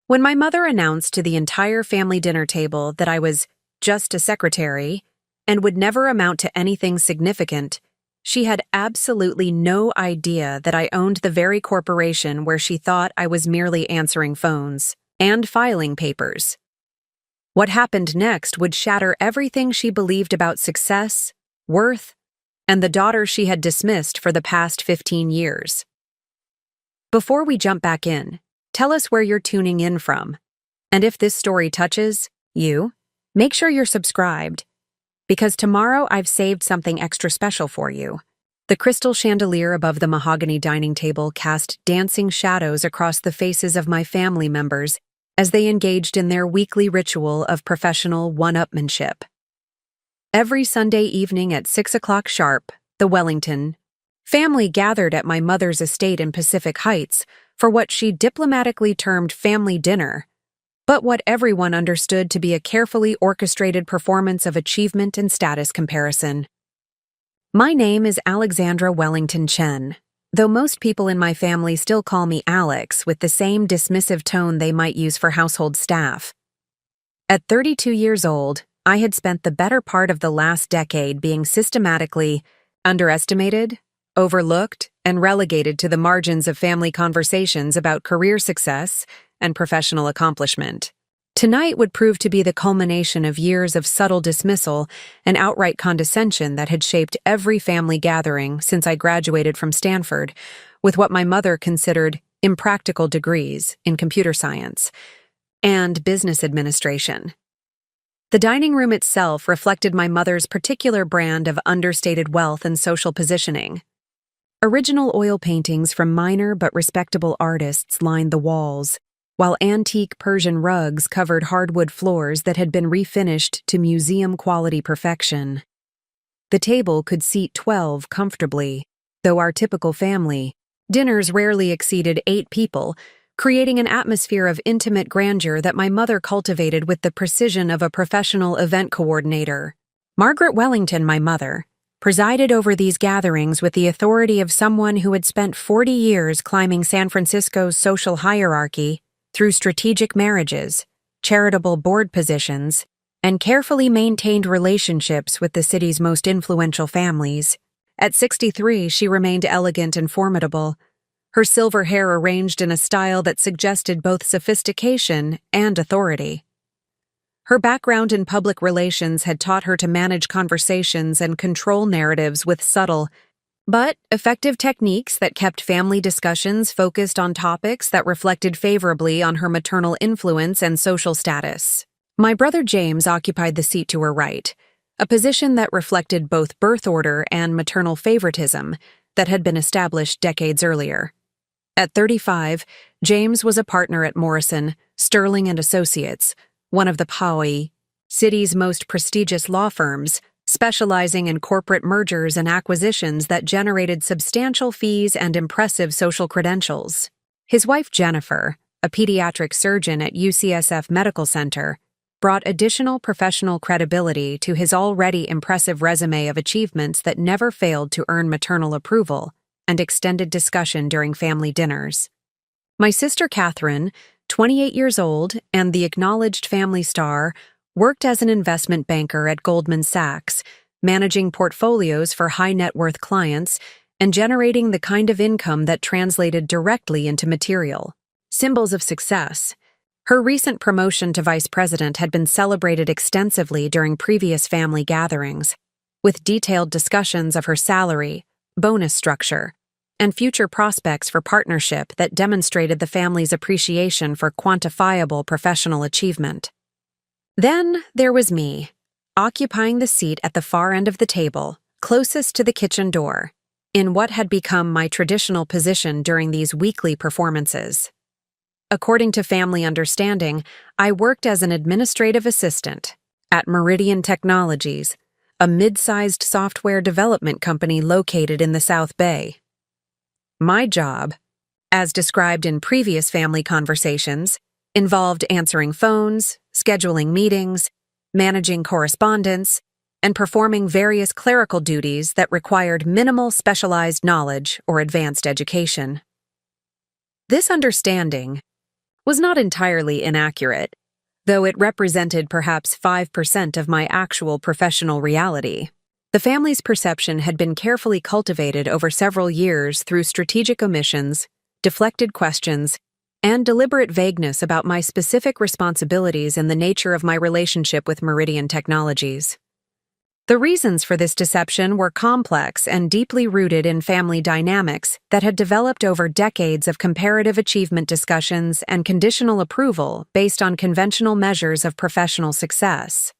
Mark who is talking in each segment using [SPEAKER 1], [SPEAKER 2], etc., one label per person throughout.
[SPEAKER 1] When my mother announced to the entire family dinner table that I was just a secretary and would never amount to anything significant, she had absolutely no idea that I owned the very corporation where she thought I was merely answering phones and filing papers. What happened next would shatter everything she believed about success, worth, and the daughter she had dismissed for the past 15 years. Before we jump back in, tell us where you're tuning in from. And if this story touches you, make sure you're subscribed, because tomorrow I've saved something extra special for you. The crystal chandelier above the mahogany dining table cast dancing shadows across the faces of my family members as they engaged in their weekly ritual of professional one-upmanship. Every Sunday evening at 6 o'clock sharp, the Wellington family gathered at my mother's estate in Pacific Heights for what she diplomatically termed family dinner, but what everyone understood to be a carefully orchestrated performance of achievement and status comparison. My name is Alexandra Wellington Chen, though most people in my family still call me Alex with the same dismissive tone they might use for household staff. At 32 years old, I had spent the better part of the last decade being systematically underestimated, overlooked, and relegated to the margins of family conversations about career success and professional accomplishment. Tonight would prove to be the culmination of years of subtle dismissal and outright condescension that had shaped every family gathering since I graduated from Stanford, with what my mother considered impractical degrees in computer science and business administration. The dining room itself reflected my mother's particular brand of understated wealth and social positioning. Original oil paintings from minor but respectable artists lined the walls, while antique Persian rugs covered hardwood floors that had been refinished to museum-quality perfection. The table could seat 12 comfortably, though our typical family dinners rarely exceeded 8 people, creating an atmosphere of intimate grandeur that my mother cultivated with the precision of a professional event coordinator. Margaret Wellington, my mother, presided over these gatherings with the authority of someone who had spent 40 years climbing San Francisco's social hierarchy through strategic marriages, charitable board positions, and carefully maintained relationships with the city's most influential families. At 63, she remained elegant and formidable, her silver hair arranged in a style that suggested both sophistication and authority. Her background in public relations had taught her to manage conversations and control narratives with subtle but effective techniques that kept family discussions focused on topics that reflected favorably on her maternal influence and social status. My brother James occupied the seat to her right, a position that reflected both birth order and maternal favoritism that had been established decades earlier. At 35, James was a partner at Morrison, Sterling and Associates, one of the Poway city's most prestigious law firms, specializing in corporate mergers and acquisitions that generated substantial fees and impressive social credentials. His wife Jennifer, a pediatric surgeon at UCSF Medical Center, brought additional professional credibility to his already impressive resume of achievements that never failed to earn maternal approval and extended discussion during family dinners. My sister Catherine, 28 years old and the acknowledged family star, worked as an investment banker at Goldman Sachs, managing portfolios for high-net-worth clients and generating the kind of income that translated directly into material symbols of success. Her recent promotion to vice president had been celebrated extensively during previous family gatherings, with detailed discussions of her salary, bonus structure, and future prospects for partnership that demonstrated the family's appreciation for quantifiable professional achievement. Then there was me, occupying the seat at the far end of the table, closest to the kitchen door, in what had become my traditional position during these weekly performances. According to family understanding, I worked as an administrative assistant at Meridian Technologies, a mid-sized software development company located in the South Bay. My job, as described in previous family conversations, involved answering phones, scheduling meetings, managing correspondence, and performing various clerical duties that required minimal specialized knowledge or advanced education. This understanding, was not entirely inaccurate, though it represented perhaps 5% of my actual professional reality. The family's perception had been carefully cultivated over several years through strategic omissions, deflected questions, and deliberate vagueness about my specific responsibilities and the nature of my relationship with Meridian Technologies. The reasons for this deception were complex and deeply rooted in family dynamics that had developed over decades of comparative achievement discussions and conditional approval based on conventional measures of professional success.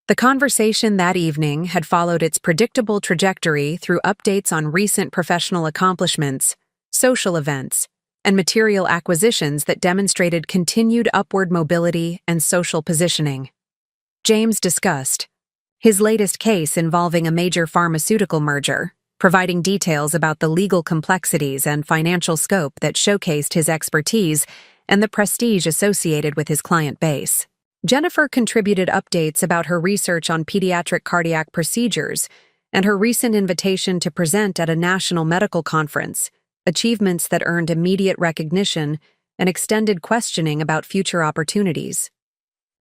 [SPEAKER 1] The conversation that evening had followed its predictable trajectory through updates on recent professional accomplishments, social events, and material acquisitions that demonstrated continued upward mobility and social positioning. James discussed his latest case involving a major pharmaceutical merger, providing details about the legal complexities and financial scope that showcased his expertise and the prestige associated with his client base. Jennifer contributed updates about her research on pediatric cardiac procedures and her recent invitation to present at a national medical conference, achievements that earned immediate recognition and extended questioning about future opportunities.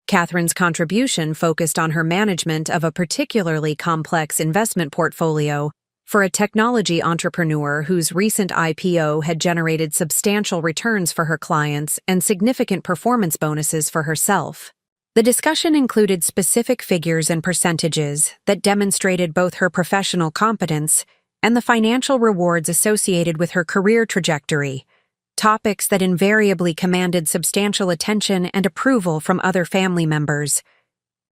[SPEAKER 1] Catherine's contribution focused on her management of a particularly complex investment portfolio for a technology entrepreneur whose recent IPO had generated substantial returns for her clients and significant performance bonuses for herself. The discussion included specific figures and percentages that demonstrated both her professional competence and the financial rewards associated with her career trajectory, topics that invariably commanded substantial attention and approval from other family members.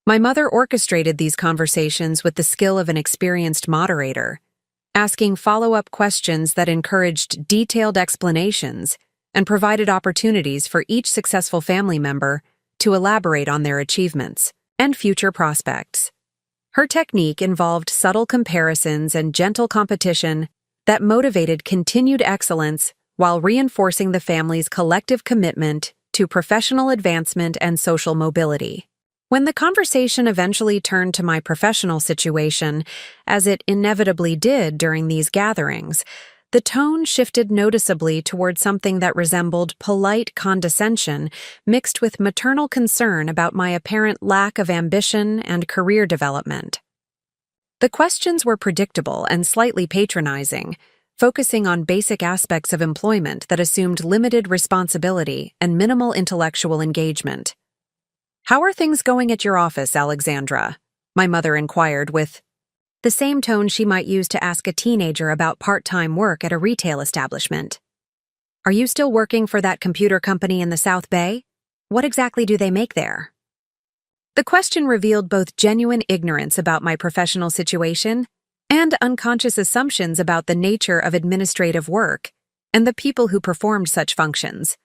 [SPEAKER 1] My mother orchestrated these conversations with the skill of an experienced moderator, asking follow-up questions that encouraged detailed explanations and provided opportunities for each successful family member to elaborate on their achievements and future prospects. Her technique involved subtle comparisons and gentle competition that motivated continued excellence while reinforcing the family's collective commitment to professional advancement and social mobility. When the conversation eventually turned to my professional situation, as it inevitably did during these gatherings, the tone shifted noticeably toward something that resembled polite condescension mixed with maternal concern about my apparent lack of ambition and career development. The questions were predictable and slightly patronizing, focusing on basic aspects of employment that assumed limited responsibility and minimal intellectual engagement. "How are things going at your office, Alexandra?" my mother inquired with the same tone she might use to ask a teenager about part-time work at a retail establishment. "Are you still working for that computer company in the South Bay? What exactly do they make there?" The question revealed both genuine ignorance about my professional situation and unconscious assumptions about the nature of administrative work and the people who performed such functions.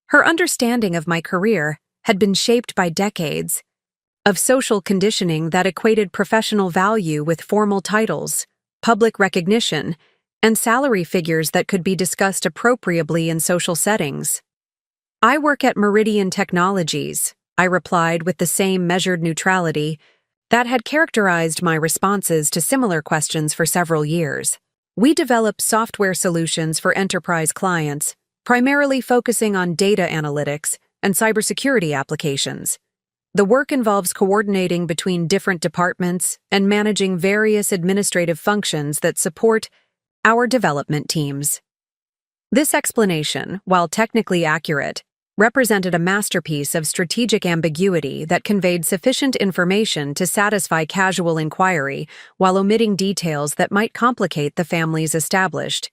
[SPEAKER 1] Her understanding of my career had been shaped by decades of social conditioning that equated professional value with formal titles, public recognition, and salary figures that could be discussed appropriately in social settings. "I work at Meridian Technologies," I replied with the same measured neutrality that had characterized my responses to similar questions for several years. "We develop software solutions for enterprise clients, primarily focusing on data analytics and cybersecurity applications. The work involves coordinating between different departments and managing various administrative functions that support our development teams." This explanation, while technically accurate, represented a masterpiece of strategic ambiguity that conveyed sufficient information to satisfy casual inquiry while omitting details that might complicate the family's established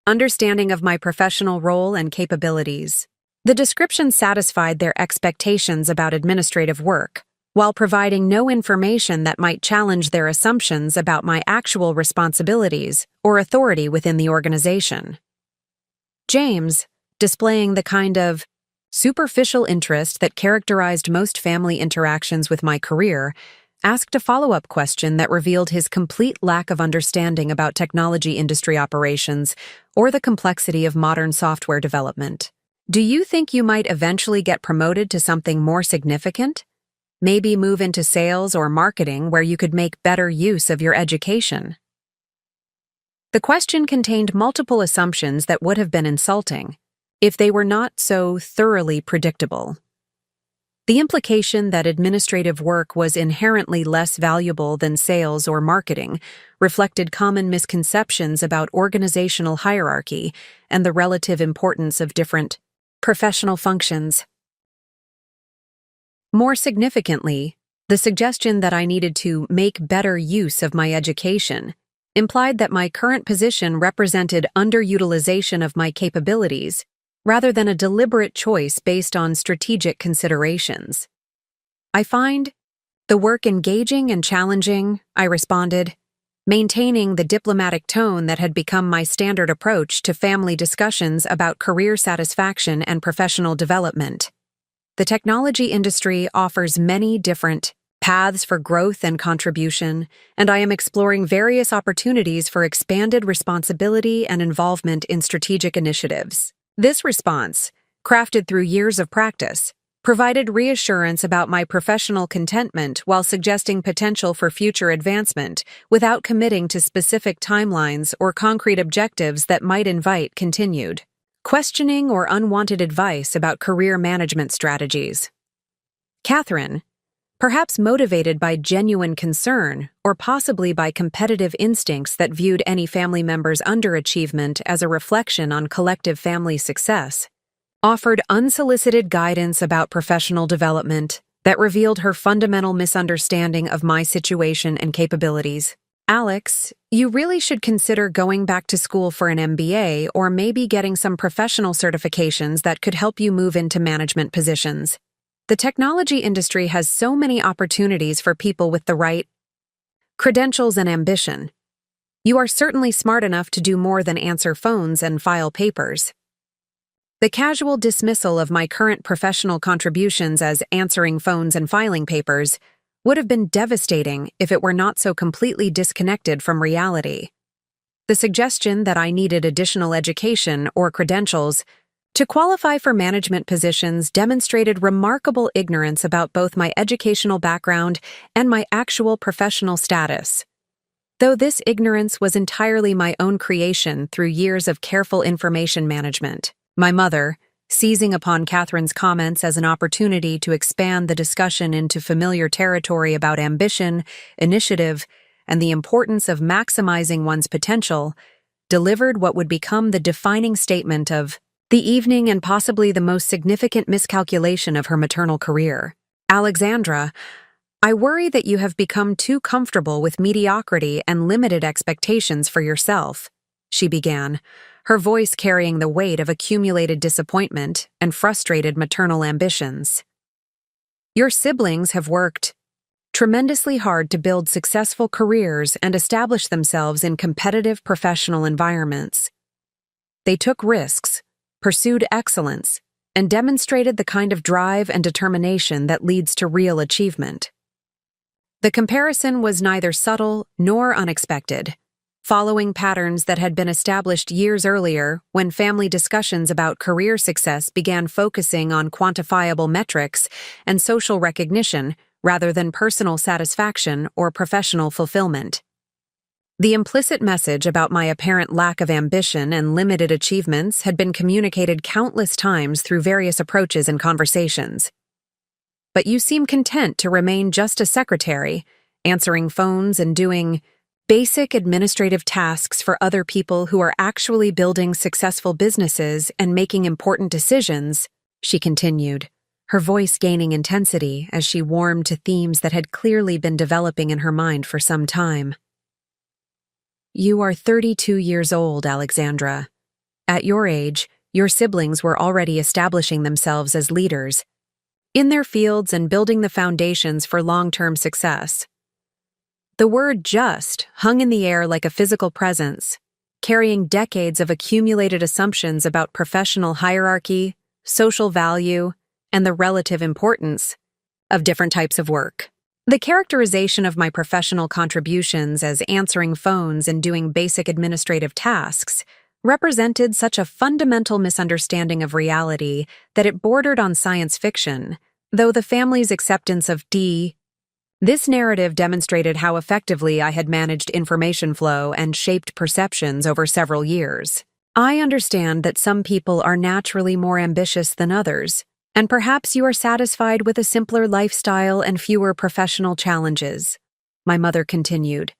[SPEAKER 1] understanding of my professional role and capabilities. The description satisfied their expectations about administrative work, while providing no information that might challenge their assumptions about my actual responsibilities or authority within the organization. James, displaying the kind of superficial interest that characterized most family interactions with my career, asked a follow-up question that revealed his complete lack of understanding about technology industry operations or the complexity of modern software development. "Do you think you might eventually get promoted to something more significant? Maybe move into sales or marketing where you could make better use of your education?" The question contained multiple assumptions that would have been insulting, if they were not so thoroughly predictable. The implication that administrative work was inherently less valuable than sales or marketing reflected common misconceptions about organizational hierarchy and the relative importance of different professional functions. More significantly, the suggestion that I needed to make better use of my education implied that my current position represented underutilization of my capabilities rather than a deliberate choice based on strategic considerations. I find the work engaging and challenging, I responded, maintaining the diplomatic tone that had become my standard approach to family discussions about career satisfaction and professional development. The technology industry offers many different paths for growth and contribution, and I am exploring various opportunities for expanded responsibility and involvement in strategic initiatives. This response, crafted through years of practice, provided reassurance about my professional contentment while suggesting potential for future advancement without committing to specific timelines or concrete objectives that might invite continued questioning or unwanted advice about career management strategies. Catherine, perhaps motivated by genuine concern or possibly by competitive instincts that viewed any family member's underachievement as a reflection on collective family success, offered unsolicited guidance about professional development that revealed her fundamental misunderstanding of my situation and capabilities. Alex, you really should consider going back to school for an MBA or maybe getting some professional certifications that could help you move into management positions. The technology industry has so many opportunities for people with the right credentials and ambition. You are certainly smart enough to do more than answer phones and file papers. The casual dismissal of my current professional contributions as answering phones and filing papers would have been devastating if it were not so completely disconnected from reality. The suggestion that I needed additional education or credentials to qualify for management positions demonstrated remarkable ignorance about both my educational background and my actual professional status. Though this ignorance was entirely my own creation through years of careful information management, my mother, seizing upon Catherine's comments as an opportunity to expand the discussion into familiar territory about ambition, initiative, and the importance of maximizing one's potential, delivered what would become the defining statement of the evening and possibly the most significant miscalculation of her maternal career. Alexandra, I worry that you have become too comfortable with mediocrity and limited expectations for yourself, she began, her voice carrying the weight of accumulated disappointment and frustrated maternal ambitions. Your siblings have worked tremendously hard to build successful careers and establish themselves in competitive professional environments. They took risks, pursued excellence, and demonstrated the kind of drive and determination that leads to real achievement. The comparison was neither subtle nor unexpected, following patterns that had been established years earlier when family discussions about career success began focusing on quantifiable metrics and social recognition rather than personal satisfaction or professional fulfillment. The implicit message about my apparent lack of ambition and limited achievements had been communicated countless times through various approaches and conversations. But you seem content to remain just a secretary, answering phones and doing basic administrative tasks for other people who are actually building successful businesses and making important decisions, she continued, her voice gaining intensity as she warmed to themes that had clearly been developing in her mind for some time. You are 32 years old, Alexandra. At your age, your siblings were already establishing themselves as leaders in their fields and building the foundations for long-term success. The word just hung in the air like a physical presence, carrying decades of accumulated assumptions about professional hierarchy, social value, and the relative importance of different types of work. The characterization of my professional contributions as answering phones and doing basic administrative tasks represented such a fundamental misunderstanding of reality that it bordered on science fiction, though the family's acceptance of this narrative demonstrated how effectively I had managed information flow and shaped perceptions over several years. I understand that some people are naturally more ambitious than others, and perhaps you are satisfied with a simpler lifestyle and fewer professional challenges. My mother continued,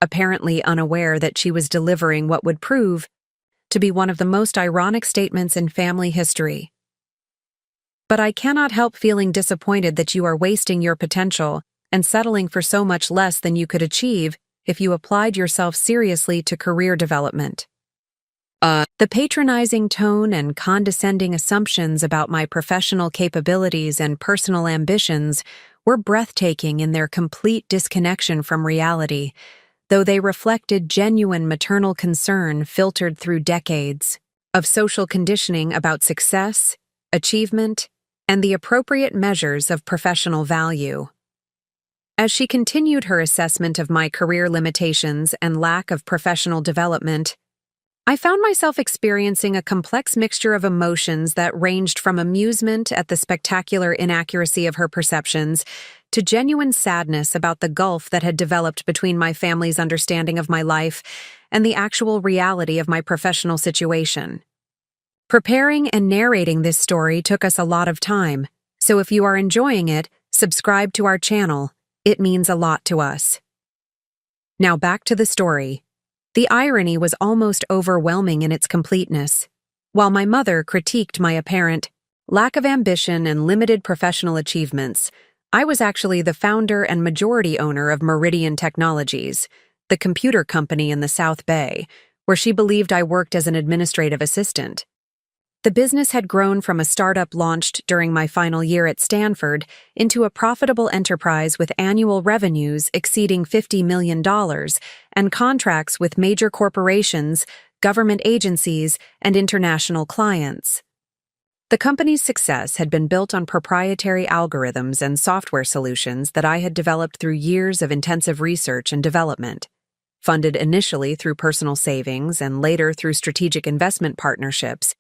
[SPEAKER 1] apparently unaware that she was delivering what would prove to be one of the most ironic statements in family history. But I cannot help feeling disappointed that you are wasting your potential and settling for so much less than you could achieve if you applied yourself seriously to career development. The patronizing tone and condescending assumptions about my professional capabilities and personal ambitions were breathtaking in their complete disconnection from reality, though they reflected genuine maternal concern filtered through decades of social conditioning about success, achievement, and the appropriate measures of professional value. As she continued her assessment of my career limitations and lack of professional development, I found myself experiencing a complex mixture of emotions that ranged from amusement at the spectacular inaccuracy of her perceptions to genuine sadness about the gulf that had developed between my family's understanding of my life and the actual reality of my professional situation. Preparing and narrating this story took us a lot of time, so if you are enjoying it, subscribe to our channel. It means a lot to us. Now back to the story. The irony was almost overwhelming in its completeness. While my mother critiqued my apparent lack of ambition and limited professional achievements, I was actually the founder and majority owner of Meridian Technologies, the computer company in the South Bay, where she believed I worked as an administrative assistant. The business had grown from a startup launched during my final year at Stanford into a profitable enterprise with annual revenues exceeding $50 million and contracts with major corporations, government agencies, and international clients. The company's success had been built on proprietary algorithms and software solutions that I had developed through years of intensive research and development, funded initially through personal savings and later through strategic investment partnerships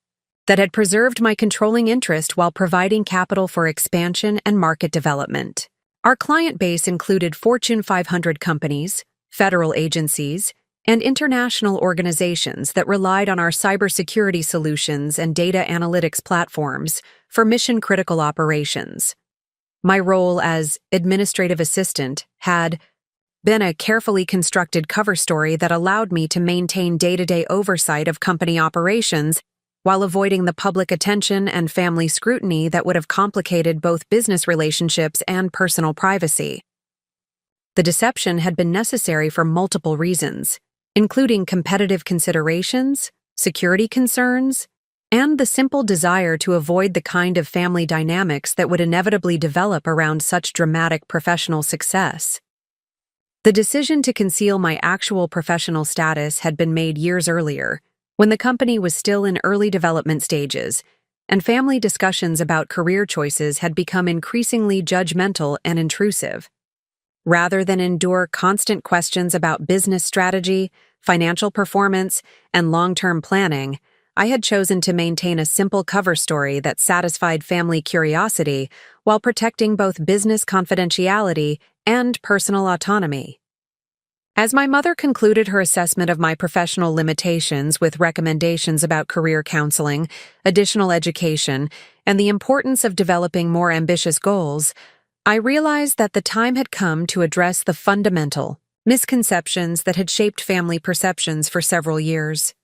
[SPEAKER 1] that had preserved my controlling interest while providing capital for expansion and market development. Our client base included Fortune 500 companies, federal agencies, and international organizations that relied on our cybersecurity solutions and data analytics platforms for mission-critical operations. My role as administrative assistant had been a carefully constructed cover story that allowed me to maintain day-to-day oversight of company operations while avoiding the public attention and family scrutiny that would have complicated both business relationships and personal privacy. The deception had been necessary for multiple reasons, including competitive considerations, security concerns, and the simple desire to avoid the kind of family dynamics that would inevitably develop around such dramatic professional success. The decision to conceal my actual professional status had been made years earlier, when the company was still in early development stages, and family discussions about career choices had become increasingly judgmental and intrusive. Rather than endure constant questions about business strategy, financial performance, and long-term planning, I had chosen to maintain a simple cover story that satisfied family curiosity while protecting both business confidentiality and personal autonomy. As my mother concluded her assessment of my professional limitations with recommendations about career counseling, additional education, and the importance of developing more ambitious goals, I realized that the time had come to address the fundamental misconceptions that had shaped family perceptions for several years.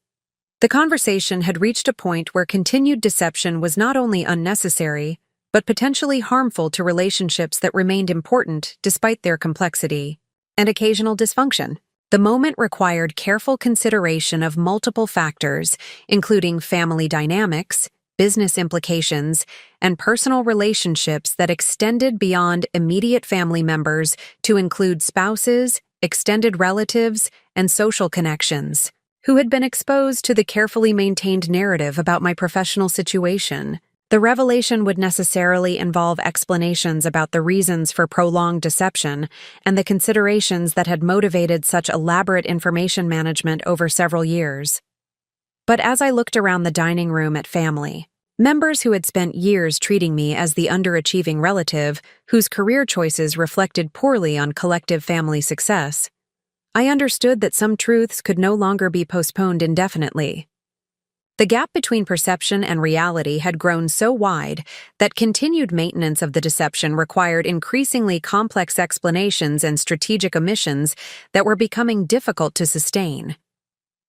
[SPEAKER 1] The conversation had reached a point where continued deception was not only unnecessary, but potentially harmful to relationships that remained important despite their complexity and occasional dysfunction. The moment required careful consideration of multiple factors, including family dynamics, business implications, and personal relationships that extended beyond immediate family members to include spouses, extended relatives, and social connections, who had been exposed to the carefully maintained narrative about my professional situation. The revelation would necessarily involve explanations about the reasons for prolonged deception and the considerations that had motivated such elaborate information management over several years. But as I looked around the dining room at family, members who had spent years treating me as the underachieving relative whose career choices reflected poorly on collective family success, I understood that some truths could no longer be postponed indefinitely. The gap between perception and reality had grown so wide that continued maintenance of the deception required increasingly complex explanations and strategic omissions that were becoming difficult to sustain.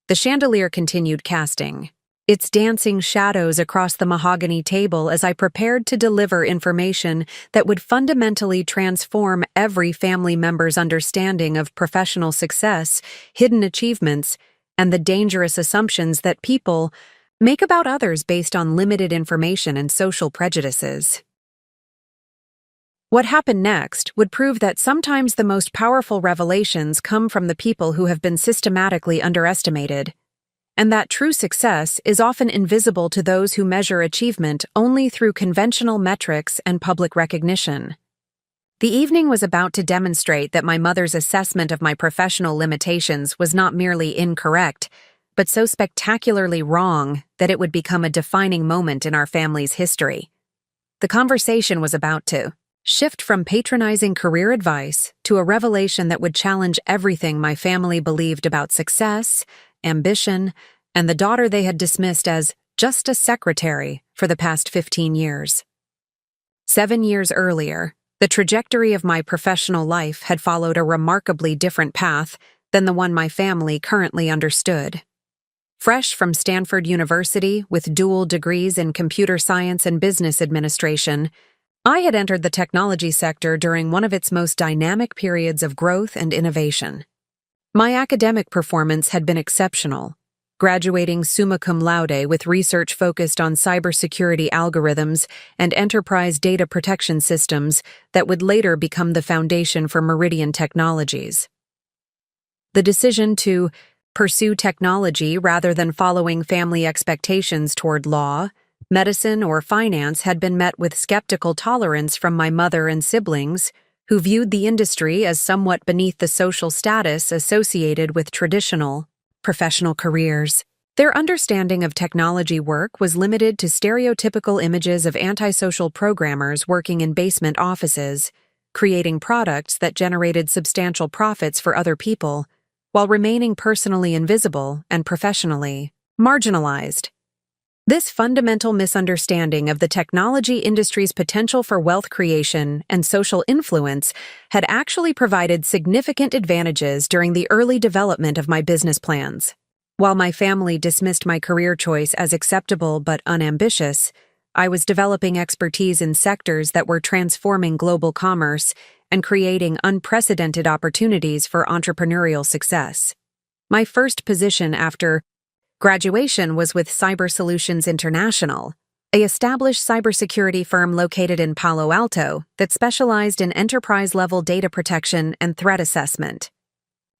[SPEAKER 1] The chandelier continued casting its dancing shadows across the mahogany table as I prepared to deliver information that would fundamentally transform every family member's understanding of professional success, hidden achievements, and the dangerous assumptions that people make about others based on limited information and social prejudices. What happened next would prove that sometimes the most powerful revelations come from the people who have been systematically underestimated, and that true success is often invisible to those who measure achievement only through conventional metrics and public recognition. The evening was about to demonstrate that my mother's assessment of my professional limitations was not merely incorrect, but so spectacularly wrong that it would become a defining moment in our family's history. The conversation was about to shift from patronizing career advice to a revelation that would challenge everything my family believed about success, ambition, and the daughter they had dismissed as just a secretary for the past 15 years. 7 years earlier, the trajectory of my professional life had followed a remarkably different path than the one my family currently understood. Fresh from Stanford University with dual degrees in computer science and business administration, I had entered the technology sector during one of its most dynamic periods of growth and innovation. My academic performance had been exceptional, graduating summa cum laude with research focused on cybersecurity algorithms and enterprise data protection systems that would later become the foundation for Meridian Technologies. The decision to pursue technology rather than following family expectations toward law, medicine, or finance had been met with skeptical tolerance from my mother and siblings, who viewed the industry as somewhat beneath the social status associated with traditional, professional careers. Their understanding of technology work was limited to stereotypical images of antisocial programmers working in basement offices, creating products that generated substantial profits for other people, while remaining personally invisible and professionally marginalized. This fundamental misunderstanding of the technology industry's potential for wealth creation and social influence had actually provided significant advantages during the early development of my business plans. While my family dismissed my career choice as acceptable but unambitious, I was developing expertise in sectors that were transforming global commerce and creating unprecedented opportunities for entrepreneurial success. My first position after graduation was with Cyber Solutions International, an established cybersecurity firm located in Palo Alto that specialized in enterprise-level data protection and threat assessment.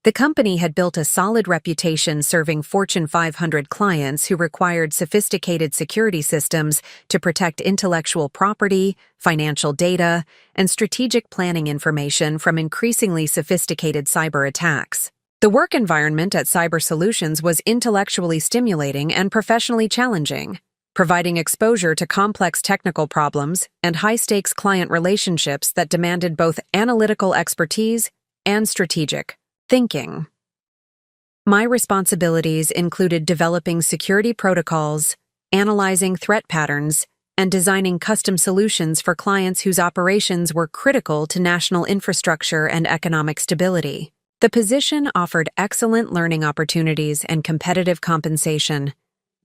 [SPEAKER 1] The company had built a solid reputation serving Fortune 500 clients who required sophisticated security systems to protect intellectual property, financial data, and strategic planning information from increasingly sophisticated cyber attacks. The work environment at Cyber Solutions was intellectually stimulating and professionally challenging, providing exposure to complex technical problems and high-stakes client relationships that demanded both analytical expertise and strategic thinking. My responsibilities included developing security protocols, analyzing threat patterns, and designing custom solutions for clients whose operations were critical to national infrastructure and economic stability. The position offered excellent learning opportunities and competitive compensation,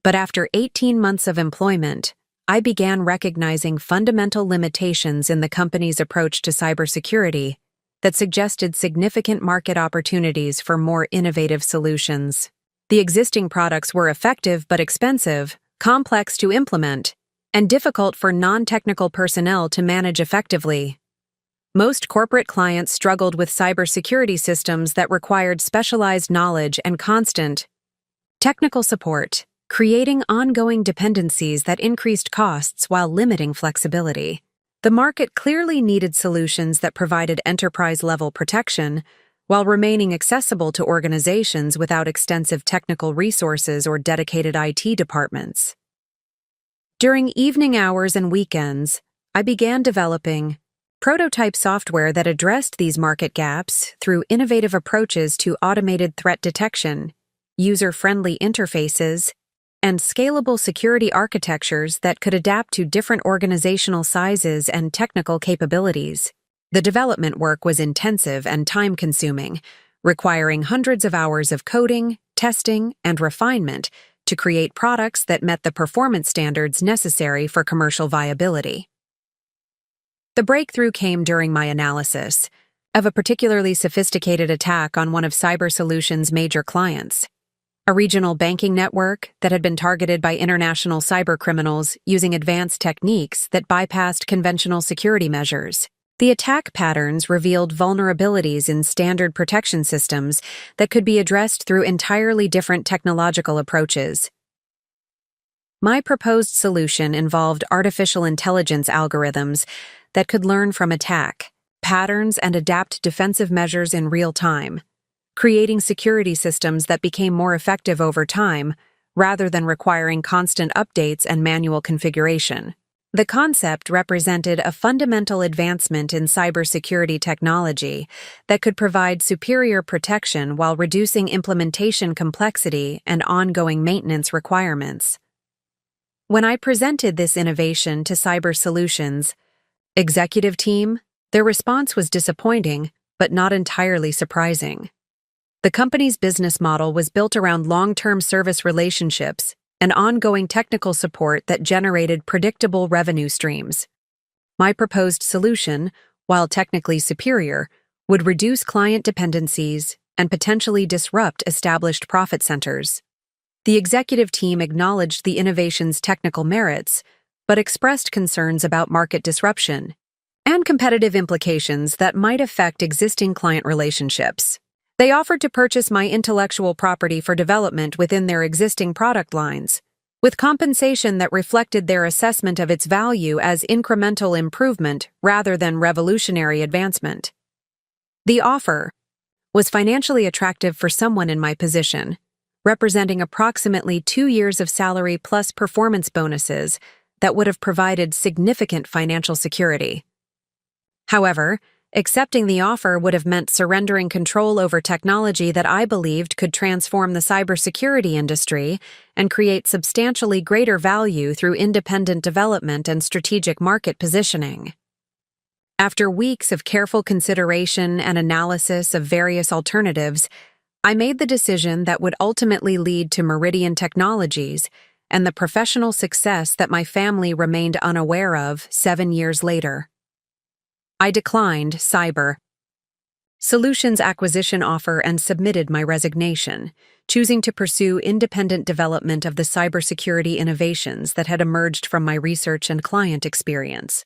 [SPEAKER 1] but after 18 months of employment, I began recognizing fundamental limitations in the company's approach to cybersecurity that suggested significant market opportunities for more innovative solutions. The existing products were effective but expensive, complex to implement, and difficult for non-technical personnel to manage effectively. Most corporate clients struggled with cybersecurity systems that required specialized knowledge and constant technical support, creating ongoing dependencies that increased costs while limiting flexibility. The market clearly needed solutions that provided enterprise-level protection while remaining accessible to organizations without extensive technical resources or dedicated IT departments. During evening hours and weekends, I began developing prototype software that addressed these market gaps through innovative approaches to automated threat detection, user-friendly interfaces, and scalable security architectures that could adapt to different organizational sizes and technical capabilities. The development work was intensive and time-consuming, requiring hundreds of hours of coding, testing, and refinement to create products that met the performance standards necessary for commercial viability. The breakthrough came during my analysis of a particularly sophisticated attack on one of Cyber Solutions' major clients, a regional banking network that had been targeted by international cybercriminals using advanced techniques that bypassed conventional security measures. The attack patterns revealed vulnerabilities in standard protection systems that could be addressed through entirely different technological approaches. My proposed solution involved artificial intelligence algorithms that could learn from attack patterns and adapt defensive measures in real time, creating security systems that became more effective over time rather than requiring constant updates and manual configuration. The concept represented a fundamental advancement in cybersecurity technology that could provide superior protection while reducing implementation complexity and ongoing maintenance requirements. When I presented this innovation to Cyber Solutions' executive team, their response was disappointing, but not entirely surprising. The company's business model was built around long-term service relationships and ongoing technical support that generated predictable revenue streams. My proposed solution, while technically superior, would reduce client dependencies and potentially disrupt established profit centers. The executive team acknowledged the innovation's technical merits, but expressed concerns about market disruption and competitive implications that might affect existing client relationships. They offered to purchase my intellectual property for development within their existing product lines, with compensation that reflected their assessment of its value as incremental improvement rather than revolutionary advancement. The offer was financially attractive for someone in my position, representing approximately 2 years of salary plus performance bonuses that would have provided significant financial security. However, accepting the offer would have meant surrendering control over technology that I believed could transform the cybersecurity industry and create substantially greater value through independent development and strategic market positioning. After weeks of careful consideration and analysis of various alternatives, I made the decision that would ultimately lead to Meridian Technologies and the professional success that my family remained unaware of 7 years later. I declined Cyber Solutions' acquisition offer and submitted my resignation, choosing to pursue independent development of the cybersecurity innovations that had emerged from my research and client experience.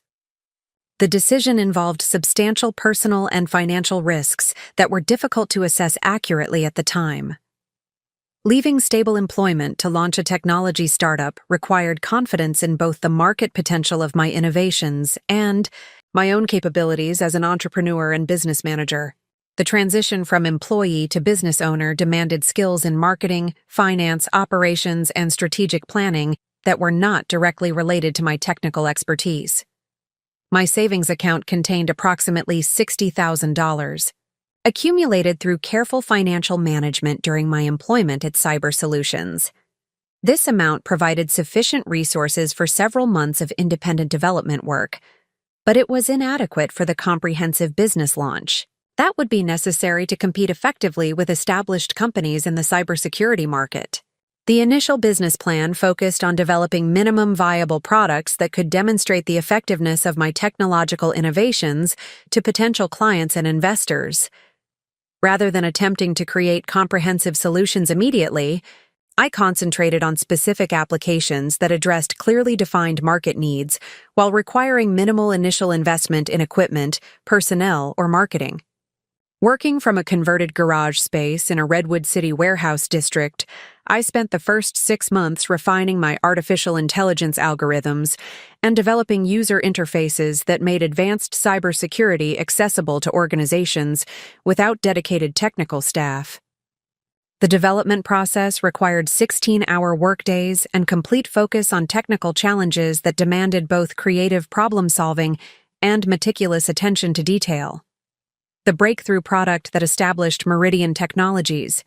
[SPEAKER 1] The decision involved substantial personal and financial risks that were difficult to assess accurately at the time. Leaving stable employment to launch a technology startup required confidence in both the market potential of my innovations and my own capabilities as an entrepreneur and business manager. The transition from employee to business owner demanded skills in marketing, finance, operations, and strategic planning that were not directly related to my technical expertise. My savings account contained approximately $60,000, accumulated through careful financial management during my employment at Cyber Solutions. This amount provided sufficient resources for several months of independent development work, but it was inadequate for the comprehensive business launch that would be necessary to compete effectively with established companies in the cybersecurity market. The initial business plan focused on developing minimum viable products that could demonstrate the effectiveness of my technological innovations to potential clients and investors. Rather than attempting to create comprehensive solutions immediately, I concentrated on specific applications that addressed clearly defined market needs while requiring minimal initial investment in equipment, personnel, or marketing. Working from a converted garage space in a Redwood City warehouse district, I spent the first 6 months refining my artificial intelligence algorithms and developing user interfaces that made advanced cybersecurity accessible to organizations without dedicated technical staff. The development process required 16-hour workdays and complete focus on technical challenges that demanded both creative problem-solving and meticulous attention to detail. The breakthrough product that established Meridian Technologies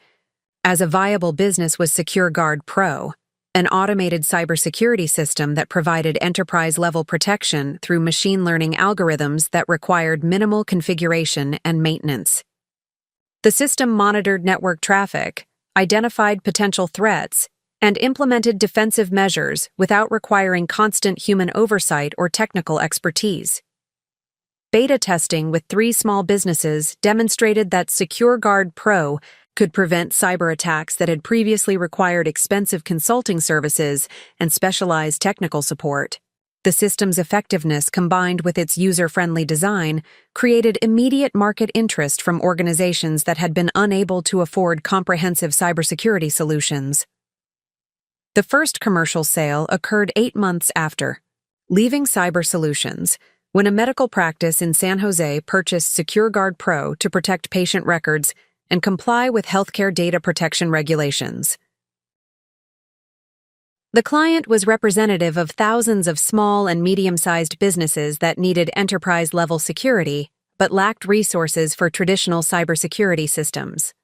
[SPEAKER 1] as a viable business was SecureGuard Pro, an automated cybersecurity system that provided enterprise-level protection through machine learning algorithms that required minimal configuration and maintenance. The system monitored network traffic, identified potential threats, and implemented defensive measures without requiring constant human oversight or technical expertise. Beta testing with 3 small businesses demonstrated that SecureGuard Pro could prevent cyber attacks that had previously required expensive consulting services and specialized technical support. The system's effectiveness, combined with its user-friendly design, created immediate market interest from organizations that had been unable to afford comprehensive cybersecurity solutions. The first commercial sale occurred 8 months after, leaving Cyber Solutions, when a medical practice in San Jose purchased SecureGuard Pro to protect patient records and comply with healthcare data protection regulations. The client was representative of thousands of small and medium-sized businesses that needed enterprise-level security but lacked resources for traditional cybersecurity systems.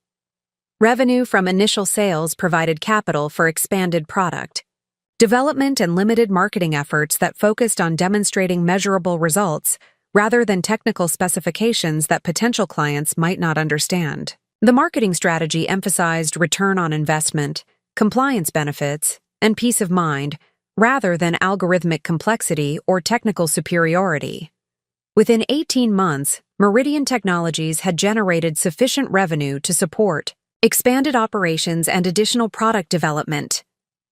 [SPEAKER 1] Revenue from initial sales provided capital for expanded product development and limited marketing efforts that focused on demonstrating measurable results rather than technical specifications that potential clients might not understand. The marketing strategy emphasized return on investment, compliance benefits, and peace of mind, rather than algorithmic complexity or technical superiority. Within 18 months, Meridian Technologies had generated sufficient revenue to support expanded operations and additional product development.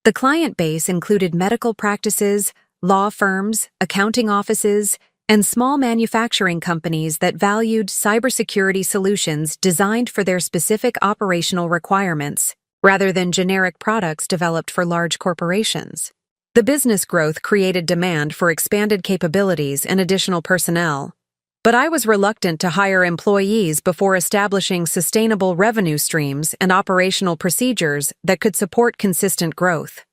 [SPEAKER 1] The client base included medical practices, law firms, accounting offices, and small manufacturing companies that valued cybersecurity solutions designed for their specific operational requirements, rather than generic products developed for large corporations. The business growth created demand for expanded capabilities and additional personnel, but I was reluctant to hire employees before establishing sustainable revenue streams and operational procedures that could support consistent growth.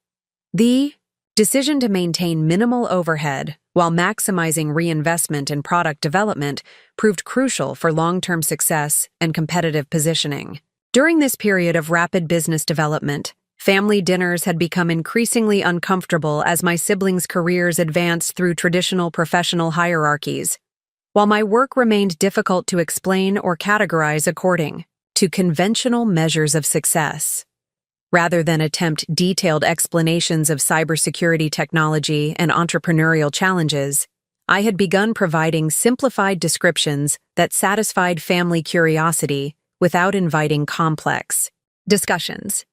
[SPEAKER 1] The decision to maintain minimal overhead while maximizing reinvestment in product development proved crucial for long-term success and competitive positioning. During this period of rapid business development, family dinners had become increasingly uncomfortable as my siblings' careers advanced through traditional professional hierarchies, while my work remained difficult to explain or categorize according to conventional measures of success. Rather than attempt detailed explanations of cybersecurity technology and entrepreneurial challenges, I had begun providing simplified descriptions that satisfied family curiosity without inviting complex discussions.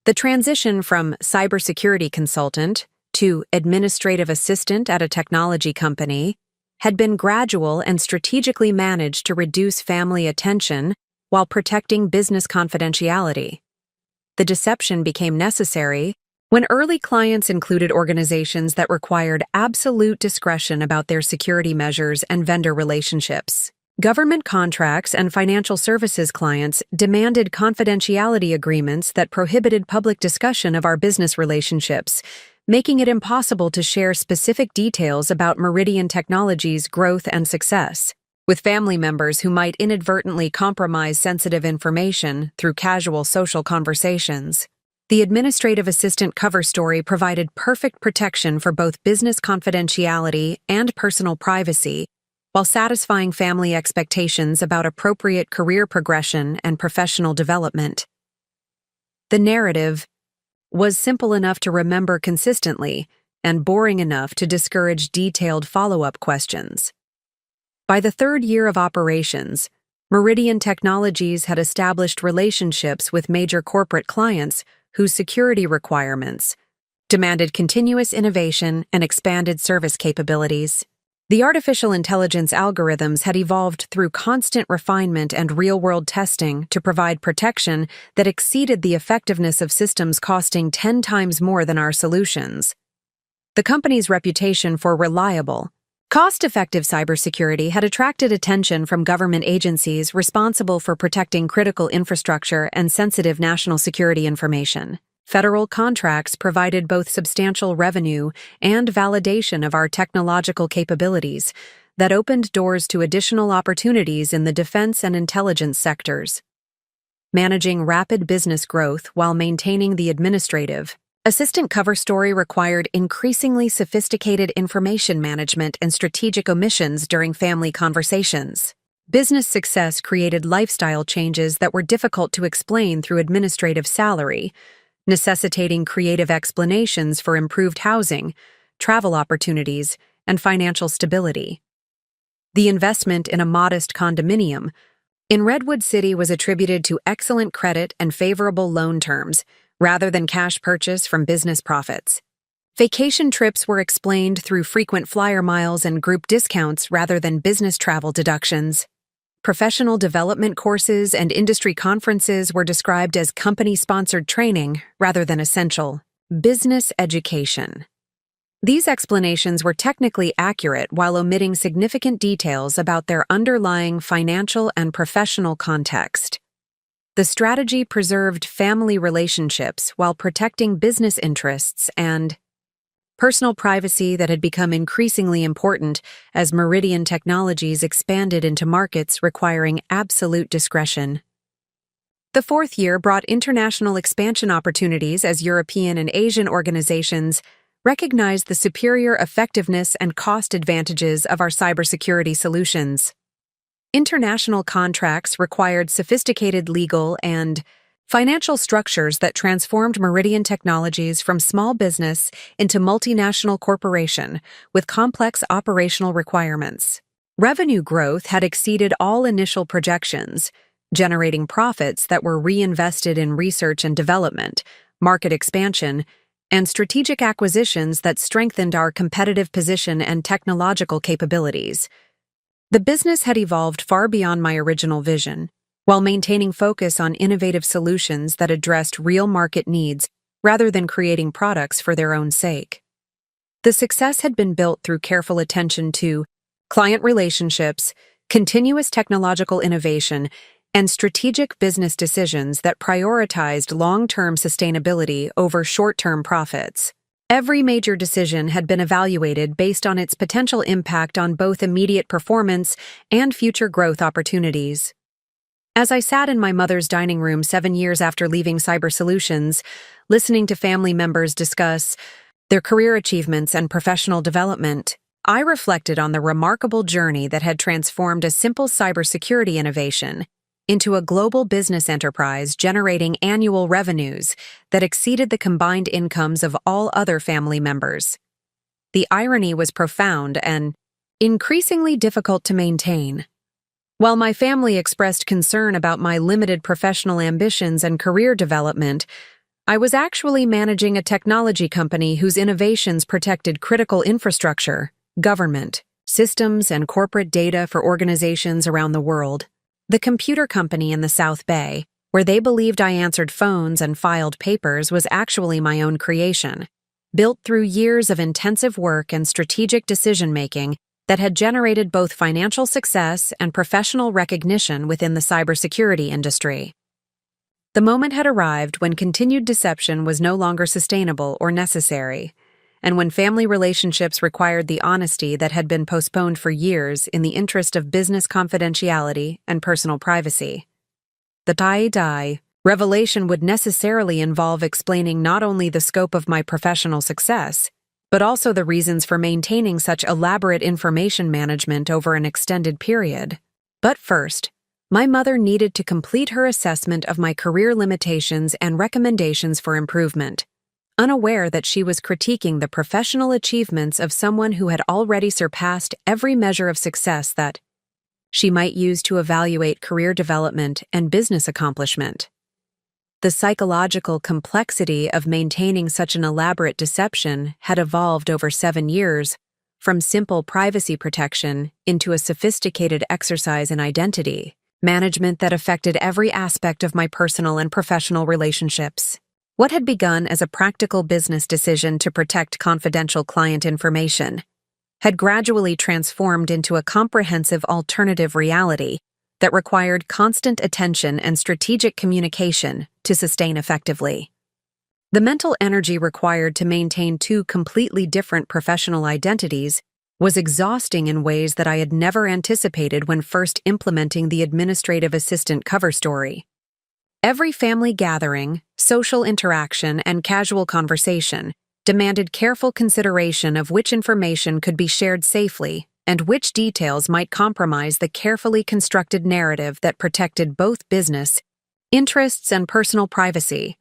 [SPEAKER 1] The transition from cybersecurity consultant to administrative assistant at a technology company had been gradual and strategically managed to reduce family attention while protecting business confidentiality. The deception became necessary when early clients included organizations that required absolute discretion about their security measures and vendor relationships. Government contracts and financial services clients demanded confidentiality agreements that prohibited public discussion of our business relationships, making it impossible to share specific details about Meridian Technologies' growth and success, with family members who might inadvertently compromise sensitive information through casual social conversations. The administrative assistant cover story provided perfect protection for both business confidentiality and personal privacy, while satisfying family expectations about appropriate career progression and professional development. The narrative was simple enough to remember consistently and boring enough to discourage detailed follow-up questions. By the 3rd year of operations, Meridian Technologies had established relationships with major corporate clients whose security requirements demanded continuous innovation and expanded service capabilities. The artificial intelligence algorithms had evolved through constant refinement and real-world testing to provide protection that exceeded the effectiveness of systems costing 10 times more than our solutions. The company's reputation for reliable, cost-effective cybersecurity had attracted attention from government agencies responsible for protecting critical infrastructure and sensitive national security information. Federal contracts provided both substantial revenue and validation of our technological capabilities that opened doors to additional opportunities in the defense and intelligence sectors. Managing rapid business growth while maintaining the administrative Assistant cover story required increasingly sophisticated information management and strategic omissions during family conversations. Business success created lifestyle changes that were difficult to explain through administrative salary, necessitating creative explanations for improved housing, travel opportunities, and financial stability. The investment in a modest condominium in Redwood City was attributed to excellent credit and favorable loan terms, rather than cash purchase from business profits. Vacation trips were explained through frequent flyer miles and group discounts rather than business travel deductions. Professional development courses and industry conferences were described as company-sponsored training rather than essential business education. These explanations were technically accurate while omitting significant details about their underlying financial and professional context. The strategy preserved family relationships while protecting business interests and personal privacy that had become increasingly important as Meridian Technologies expanded into markets requiring absolute discretion. The fourth year brought international expansion opportunities as European and Asian organizations recognized the superior effectiveness and cost advantages of our cybersecurity solutions. International contracts required sophisticated legal and financial structures that transformed Meridian Technologies from small business into multinational corporation with complex operational requirements. Revenue growth had exceeded all initial projections, generating profits that were reinvested in research and development, market expansion, and strategic acquisitions that strengthened our competitive position and technological capabilities. The business had evolved far beyond my original vision, while maintaining focus on innovative solutions that addressed real market needs rather than creating products for their own sake. The success had been built through careful attention to client relationships, continuous technological innovation, and strategic business decisions that prioritized long-term sustainability over short-term profits. Every major decision had been evaluated based on its potential impact on both immediate performance and future growth opportunities. As I sat in my mother's dining room 7 years after leaving Cyber Solutions, listening to family members discuss their career achievements and professional development, I reflected on the remarkable journey that had transformed a simple cybersecurity innovation into a global business enterprise generating annual revenues that exceeded the combined incomes of all other family members. The irony was profound and increasingly difficult to maintain. While my family expressed concern about my limited professional ambitions and career development, I was actually managing a technology company whose innovations protected critical infrastructure, government, systems, and corporate data for organizations around the world. The computer company in the South Bay, where they believed I answered phones and filed papers, was actually my own creation, built through years of intensive work and strategic decision-making that had generated both financial success and professional recognition within the cybersecurity industry. The moment had arrived when continued deception was no longer sustainable or necessary, and when family relationships required the honesty that had been postponed for years in the interest of business confidentiality and personal privacy. The die revelation would necessarily involve explaining not only the scope of my professional success, but also the reasons for maintaining such elaborate information management over an extended period. But first, my mother needed to complete her assessment of my career limitations and recommendations for improvement. Unaware that she was critiquing the professional achievements of someone who had already surpassed every measure of success that she might use to evaluate career development and business accomplishment. The psychological complexity of maintaining such an elaborate deception had evolved over 7 years, from simple privacy protection into a sophisticated exercise in identity management that affected every aspect of my personal and professional relationships. What had begun as a practical business decision to protect confidential client information had gradually transformed into a comprehensive alternative reality that required constant attention and strategic communication to sustain effectively. The mental energy required to maintain 2 completely different professional identities was exhausting in ways that I had never anticipated when first implementing the administrative assistant cover story. Every family gathering, social interaction, and casual conversation demanded careful consideration of which information could be shared safely and which details might compromise the carefully constructed narrative that protected both business interests and personal privacy.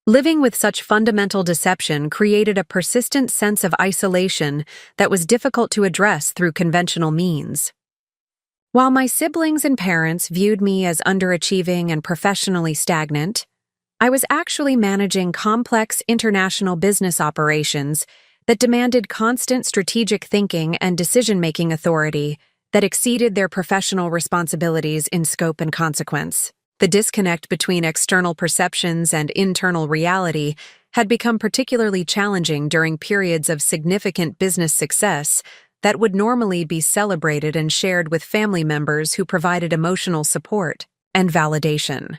[SPEAKER 1] Living with such fundamental deception created a persistent sense of isolation that was difficult to address through conventional means. While my siblings and parents viewed me as underachieving and professionally stagnant, I was actually managing complex international business operations that demanded constant strategic thinking and decision-making authority that exceeded their professional responsibilities in scope and consequence. The disconnect between external perceptions and internal reality had become particularly challenging during periods of significant business success that would normally be celebrated and shared with family members who provided emotional support and validation.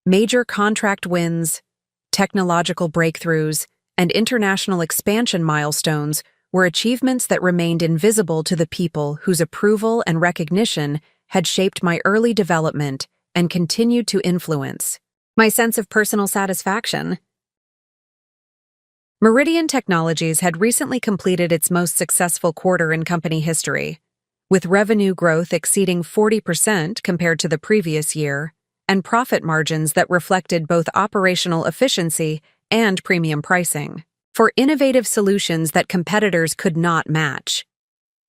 [SPEAKER 1] Major contract wins, technological breakthroughs, and international expansion milestones were achievements that remained invisible to the people whose approval and recognition had shaped my early development and continued to influence my sense of personal satisfaction. Meridian Technologies had recently completed its most successful quarter in company history, with revenue growth exceeding 40% compared to the previous year, and profit margins that reflected both operational efficiency and premium pricing for innovative solutions that competitors could not match.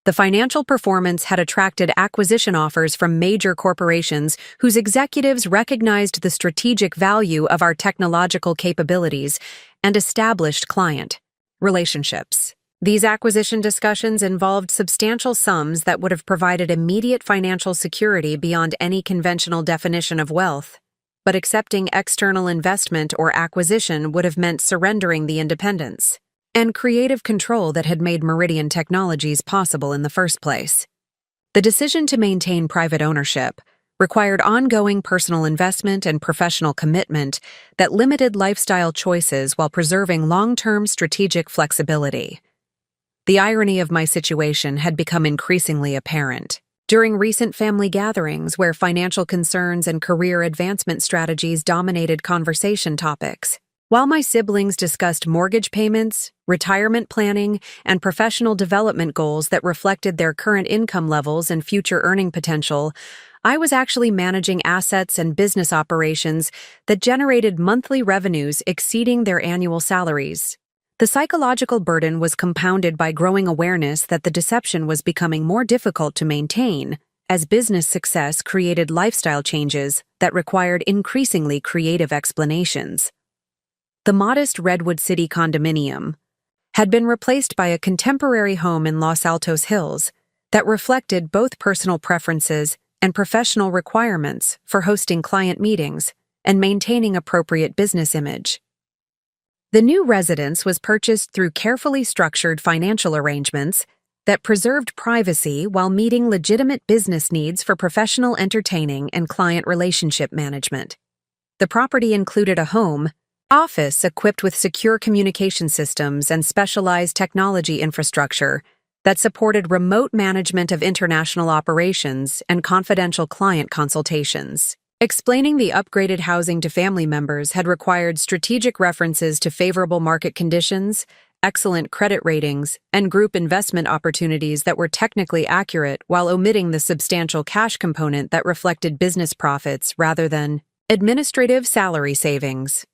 [SPEAKER 1] The financial performance had attracted acquisition offers from major corporations whose executives recognized the strategic value of our technological capabilities and established client relationships. These acquisition discussions involved substantial sums that would have provided immediate financial security beyond any conventional definition of wealth, but accepting external investment or acquisition would have meant surrendering the independence and creative control that had made Meridian Technologies possible in the first place. The decision to maintain private ownership required ongoing personal investment and professional commitment that limited lifestyle choices while preserving long-term strategic flexibility. The irony of my situation had become increasingly apparent during recent family gatherings where financial concerns and career advancement strategies dominated conversation topics. While my siblings discussed mortgage payments, retirement planning, and professional development goals that reflected their current income levels and future earning potential, I was actually managing assets and business operations that generated monthly revenues exceeding their annual salaries. The psychological burden was compounded by growing awareness that the deception was becoming more difficult to maintain, as business success created lifestyle changes that required increasingly creative explanations. The modest Redwood City condominium had been replaced by a contemporary home in Los Altos Hills that reflected both personal preferences and professional requirements for hosting client meetings and maintaining appropriate business image. The new residence was purchased through carefully structured financial arrangements that preserved privacy while meeting legitimate business needs for professional entertaining and client relationship management. The property included a home office equipped with secure communication systems and specialized technology infrastructure that supported remote management of international operations and confidential client consultations. Explaining the upgraded housing to family members had required strategic references to favorable market conditions, excellent credit ratings, and group investment opportunities that were technically accurate while omitting the substantial cash component that reflected business profits rather than administrative salary savings.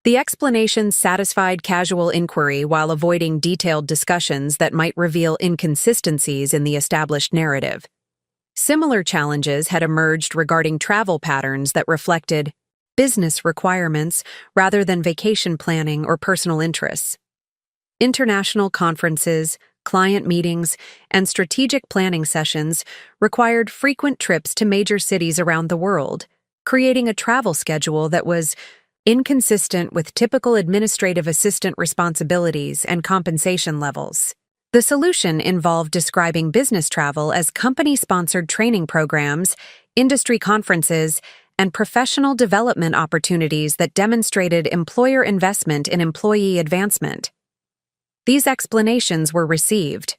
[SPEAKER 1] The explanations satisfied casual inquiry while avoiding detailed discussions that might reveal inconsistencies in the established narrative. Similar challenges had emerged regarding travel patterns that reflected business requirements rather than vacation planning or personal interests. International conferences, client meetings, and strategic planning sessions required frequent trips to major cities around the world, creating a travel schedule that was inconsistent with typical administrative assistant responsibilities and compensation levels. The solution involved describing business travel as company-sponsored training programs, industry conferences, and professional development opportunities that demonstrated employer investment in employee advancement. These explanations were received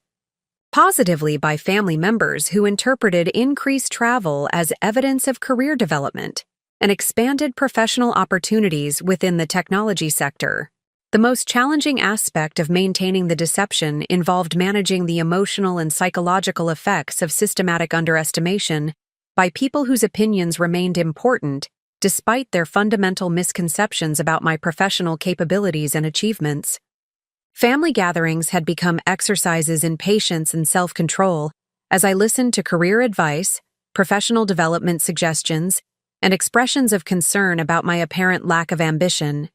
[SPEAKER 1] positively by family members who interpreted increased travel as evidence of career development and expanded professional opportunities within the technology sector. The most challenging aspect of maintaining the deception involved managing the emotional and psychological effects of systematic underestimation by people whose opinions remained important despite their fundamental misconceptions about my professional capabilities and achievements. Family gatherings had become exercises in patience and self-control as I listened to career advice, professional development suggestions, and expressions of concern about my apparent lack of ambition.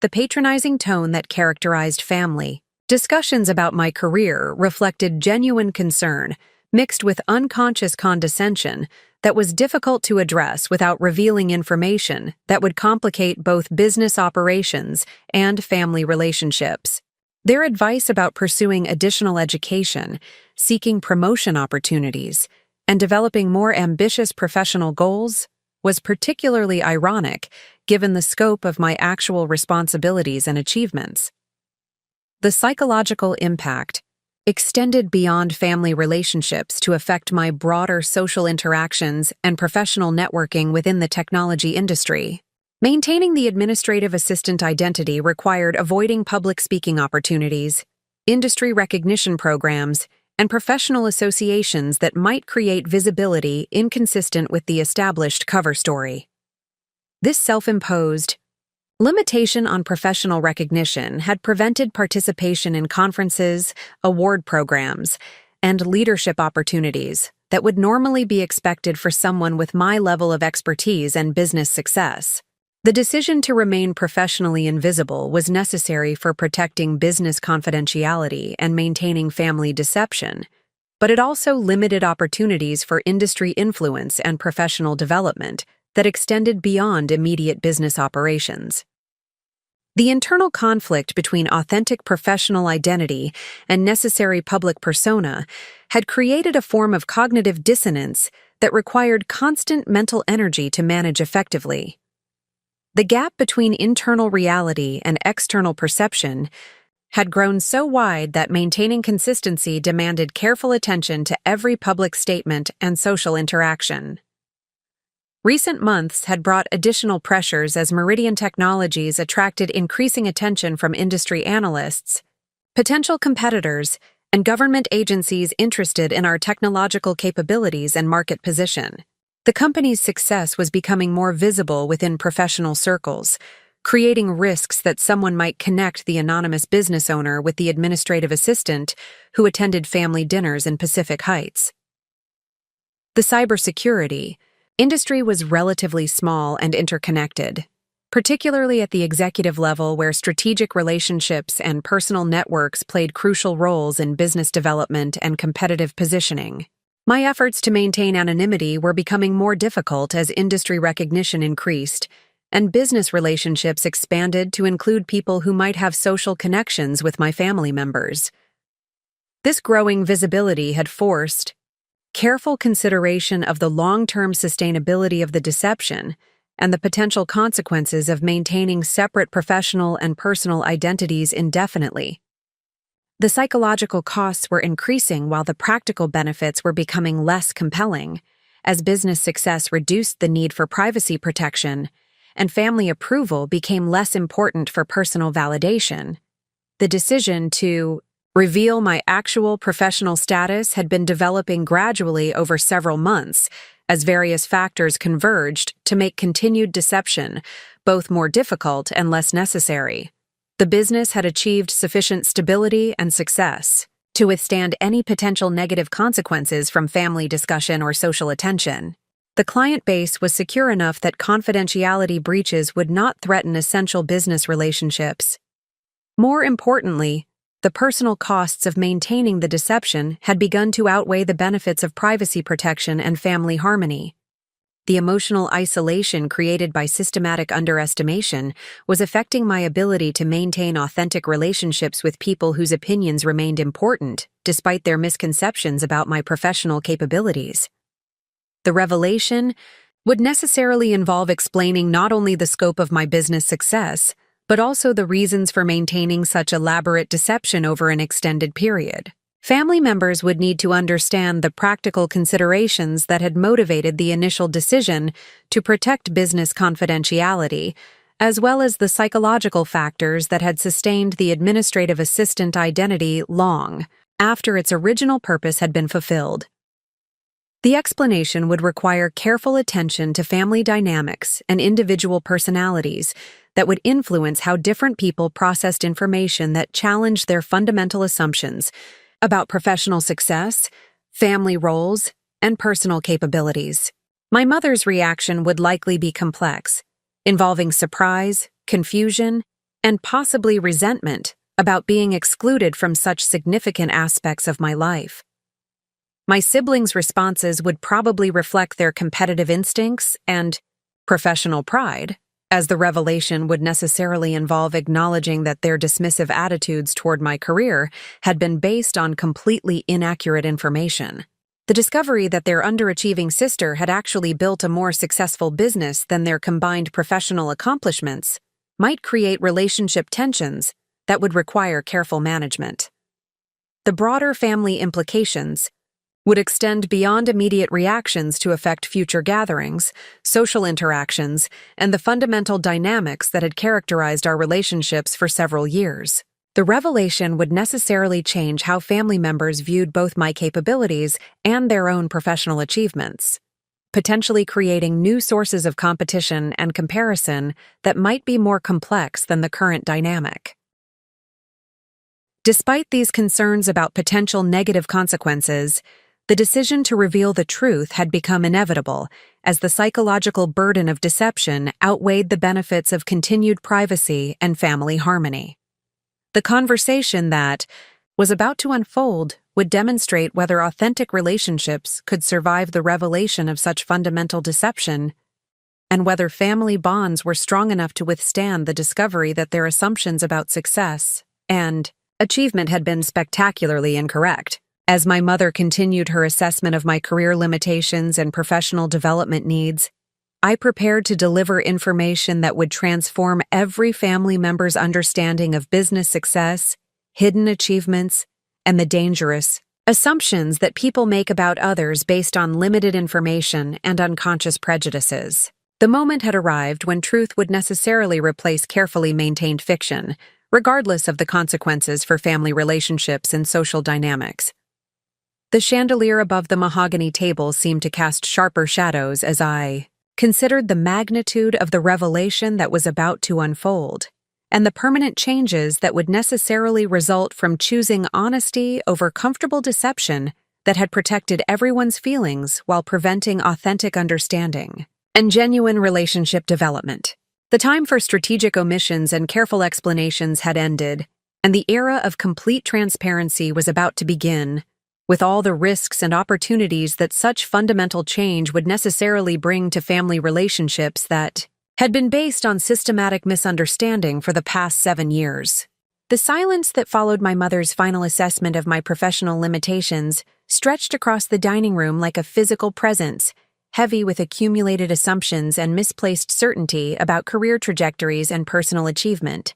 [SPEAKER 1] The patronizing tone that characterized family discussions about my career reflected genuine concern, mixed with unconscious condescension that was difficult to address without revealing information that would complicate both business operations and family relationships. Their advice about pursuing additional education, seeking promotion opportunities, and developing more ambitious professional goals was particularly ironic given the scope of my actual responsibilities and achievements. The psychological impact extended beyond family relationships to affect my broader social interactions and professional networking within the technology industry. Maintaining the administrative assistant identity required avoiding public speaking opportunities, industry recognition programs, and professional associations that might create visibility inconsistent with the established cover story. This self-imposed limitation on professional recognition had prevented participation in conferences, award programs, and leadership opportunities that would normally be expected for someone with my level of expertise and business success. The decision to remain professionally invisible was necessary for protecting business confidentiality and maintaining family deception, but it also limited opportunities for industry influence and professional development that extended beyond immediate business operations. The internal conflict between authentic professional identity and necessary public persona had created a form of cognitive dissonance that required constant mental energy to manage effectively. The gap between internal reality and external perception had grown so wide that maintaining consistency demanded careful attention to every public statement and social interaction. Recent months had brought additional pressures as Meridian Technologies attracted increasing attention from industry analysts, potential competitors, and government agencies interested in our technological capabilities and market position. The company's success was becoming more visible within professional circles, creating risks that someone might connect the anonymous business owner with the administrative assistant who attended family dinners in Pacific Heights. The cybersecurity industry was relatively small and interconnected, particularly at the executive level where strategic relationships and personal networks played crucial roles in business development and competitive positioning. My efforts to maintain anonymity were becoming more difficult as industry recognition increased, and business relationships expanded to include people who might have social connections with my family members. This growing visibility had forced careful consideration of the long-term sustainability of the deception and the potential consequences of maintaining separate professional and personal identities indefinitely. The psychological costs were increasing while the practical benefits were becoming less compelling, as business success reduced the need for privacy protection, and family approval became less important for personal validation. The decision to reveal my actual professional status had been developing gradually over several months, as various factors converged to make continued deception both more difficult and less necessary. The business had achieved sufficient stability and success to withstand any potential negative consequences from family discussion or social attention. The client base was secure enough that confidentiality breaches would not threaten essential business relationships. More importantly, the personal costs of maintaining the deception had begun to outweigh the benefits of privacy protection and family harmony. The emotional isolation created by systematic underestimation was affecting my ability to maintain authentic relationships with people whose opinions remained important, despite their misconceptions about my professional capabilities. The revelation would necessarily involve explaining not only the scope of my business success, but also the reasons for maintaining such elaborate deception over an extended period. Family members would need to understand the practical considerations that had motivated the initial decision to protect business confidentiality, as well as the psychological factors that had sustained the administrative assistant identity long after its original purpose had been fulfilled. The explanation would require careful attention to family dynamics and individual personalities that would influence how different people processed information that challenged their fundamental assumptions about professional success, family roles, and personal capabilities. My mother's reaction would likely be complex, involving surprise, confusion, and possibly resentment about being excluded from such significant aspects of my life. My siblings' responses would probably reflect their competitive instincts and professional pride, as the revelation would necessarily involve acknowledging that their dismissive attitudes toward my career had been based on completely inaccurate information. The discovery that their underachieving sister had actually built a more successful business than their combined professional accomplishments might create relationship tensions that would require careful management. The broader family implications would extend beyond immediate reactions to affect future gatherings, social interactions, and the fundamental dynamics that had characterized our relationships for several years. The revelation would necessarily change how family members viewed both my capabilities and their own professional achievements, potentially creating new sources of competition and comparison that might be more complex than the current dynamic. Despite these concerns about potential negative consequences, the decision to reveal the truth had become inevitable, as the psychological burden of deception outweighed the benefits of continued privacy and family harmony. The conversation that was about to unfold would demonstrate whether authentic relationships could survive the revelation of such fundamental deception, and whether family bonds were strong enough to withstand the discovery that their assumptions about success and achievement had been spectacularly incorrect. As my mother continued her assessment of my career limitations and professional development needs, I prepared to deliver information that would transform every family member's understanding of business success, hidden achievements, and the dangerous assumptions that people make about others based on limited information and unconscious prejudices. The moment had arrived when truth would necessarily replace carefully maintained fiction, regardless of the consequences for family relationships and social dynamics. The chandelier above the mahogany table seemed to cast sharper shadows as I considered the magnitude of the revelation that was about to unfold, and the permanent changes that would necessarily result from choosing honesty over comfortable deception that had protected everyone's feelings while preventing authentic understanding and genuine relationship development. The time for strategic omissions and careful explanations had ended, and the era of complete transparency was about to begin, with all the risks and opportunities that such fundamental change would necessarily bring to family relationships that had been based on systematic misunderstanding for the past 7 years. The silence that followed my mother's final assessment of my professional limitations stretched across the dining room like a physical presence, heavy with accumulated assumptions and misplaced certainty about career trajectories and personal achievement.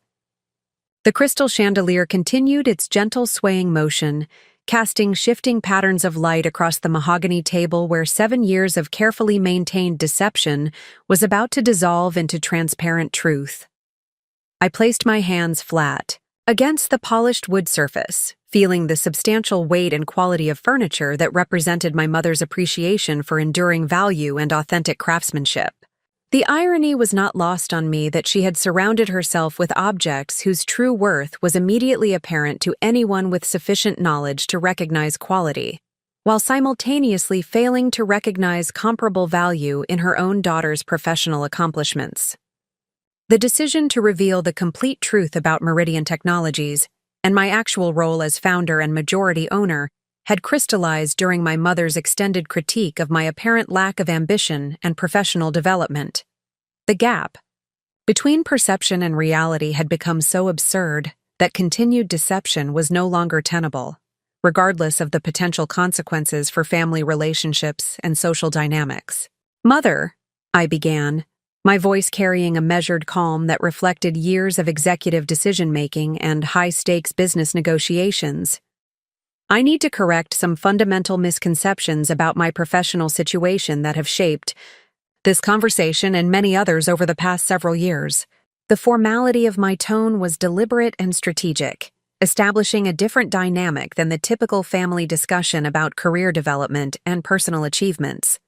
[SPEAKER 1] The crystal chandelier continued its gentle swaying motion, casting shifting patterns of light across the mahogany table where 7 years of carefully maintained deception was about to dissolve into transparent truth. I placed my hands flat against the polished wood surface, feeling the substantial weight and quality of furniture that represented my mother's appreciation for enduring value and authentic craftsmanship. The irony was not lost on me that she had surrounded herself with objects whose true worth was immediately apparent to anyone with sufficient knowledge to recognize quality, while simultaneously failing to recognize comparable value in her own daughter's professional accomplishments. The decision to reveal the complete truth about Meridian Technologies and my actual role as founder and majority owner had crystallized during my mother's extended critique of my apparent lack of ambition and professional development. The gap between perception and reality had become so absurd that continued deception was no longer tenable, regardless of the potential consequences for family relationships and social dynamics. "Mother," I began, my voice carrying a measured calm that reflected years of executive decision-making and high-stakes business negotiations. I need to correct some fundamental misconceptions about my professional situation that have shaped this conversation and many others over the past several years. The formality of my tone was deliberate and strategic, establishing a different dynamic than the typical family discussion about career development and personal achievements.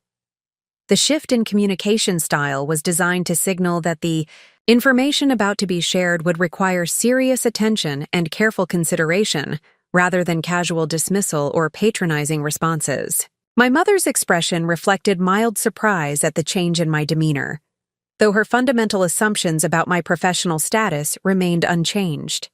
[SPEAKER 1] The shift in communication style was designed to signal that the information about to be shared would require serious attention and careful consideration, rather than casual dismissal or patronizing responses. My mother's expression reflected mild surprise at the change in my demeanor, though her fundamental assumptions about my professional status remained unchanged.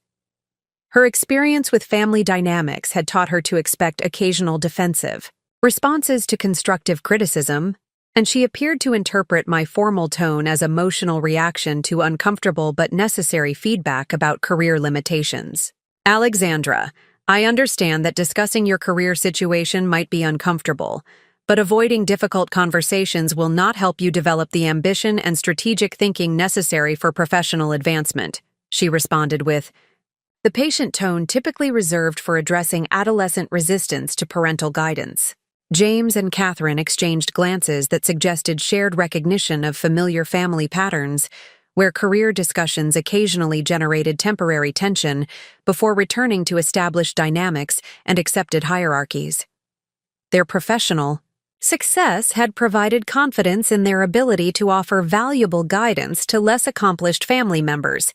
[SPEAKER 1] Her experience with family dynamics had taught her to expect occasional defensive responses to constructive criticism, and she appeared to interpret my formal tone as emotional reaction to uncomfortable but necessary feedback about career limitations. Alexandra, I understand that discussing your career situation might be uncomfortable, but avoiding difficult conversations will not help you develop the ambition and strategic thinking necessary for professional advancement, she responded with the patient tone typically reserved for addressing adolescent resistance to parental guidance. James and Catherine exchanged glances that suggested shared recognition of familiar family patterns, where career discussions occasionally generated temporary tension before returning to established dynamics and accepted hierarchies. Their professional success had provided confidence in their ability to offer valuable guidance to less accomplished family members,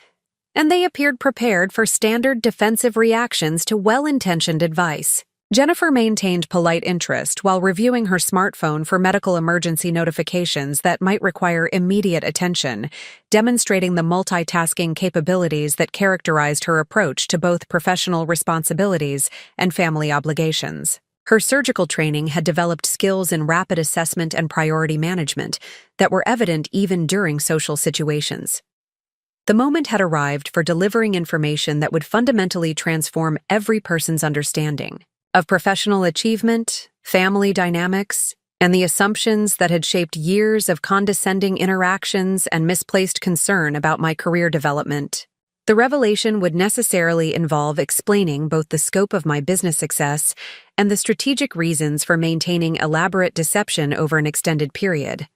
[SPEAKER 1] and they appeared prepared for standard defensive reactions to well-intentioned advice. Jennifer maintained polite interest while reviewing her smartphone for medical emergency notifications that might require immediate attention, demonstrating the multitasking capabilities that characterized her approach to both professional responsibilities and family obligations. Her surgical training had developed skills in rapid assessment and priority management that were evident even during social situations. The moment had arrived for delivering information that would fundamentally transform every person's understanding of professional achievement, family dynamics, and the assumptions that had shaped years of condescending interactions and misplaced concern about my career development. The revelation would necessarily involve explaining both the scope of my business success and the strategic reasons for maintaining elaborate deception over an extended period.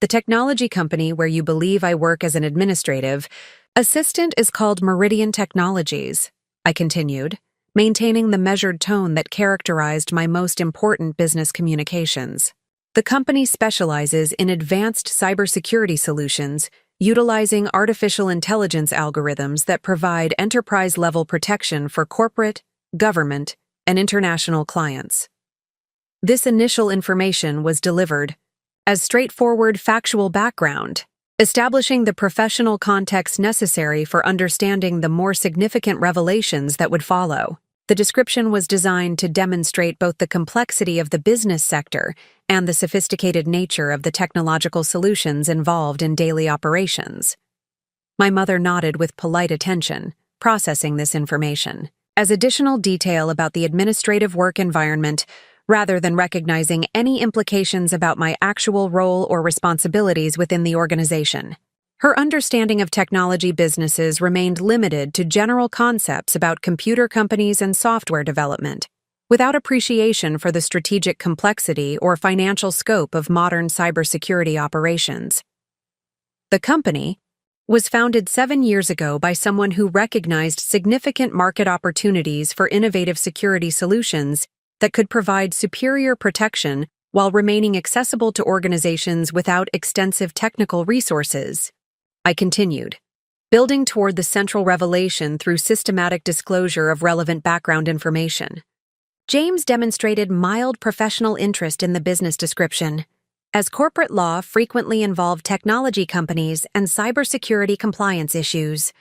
[SPEAKER 1] The technology company where you believe I work as an administrative assistant is called Meridian Technologies, I continued, maintaining the measured tone that characterized my most important business communications. The company specializes in advanced cybersecurity solutions, utilizing artificial intelligence algorithms that provide enterprise-level protection for corporate, government, and international clients. This initial information was delivered as straightforward factual background, establishing the professional context necessary for understanding the more significant revelations that would follow. The description was designed to demonstrate both the complexity of the business sector and the sophisticated nature of the technological solutions involved in daily operations. My mother nodded with polite attention, processing this information as additional detail about the administrative work environment rather than recognizing any implications about my actual role or responsibilities within the organization. Her understanding of technology businesses remained limited to general concepts about computer companies and software development, without appreciation for the strategic complexity or financial scope of modern cybersecurity operations. The company was founded 7 years ago by someone who recognized significant market opportunities for innovative security solutions that could provide superior protection while remaining accessible to organizations without extensive technical resources. I continued, building toward the central revelation through systematic disclosure of relevant background information. James demonstrated mild professional interest in the business description, as corporate law frequently involved technology companies and cybersecurity compliance issues.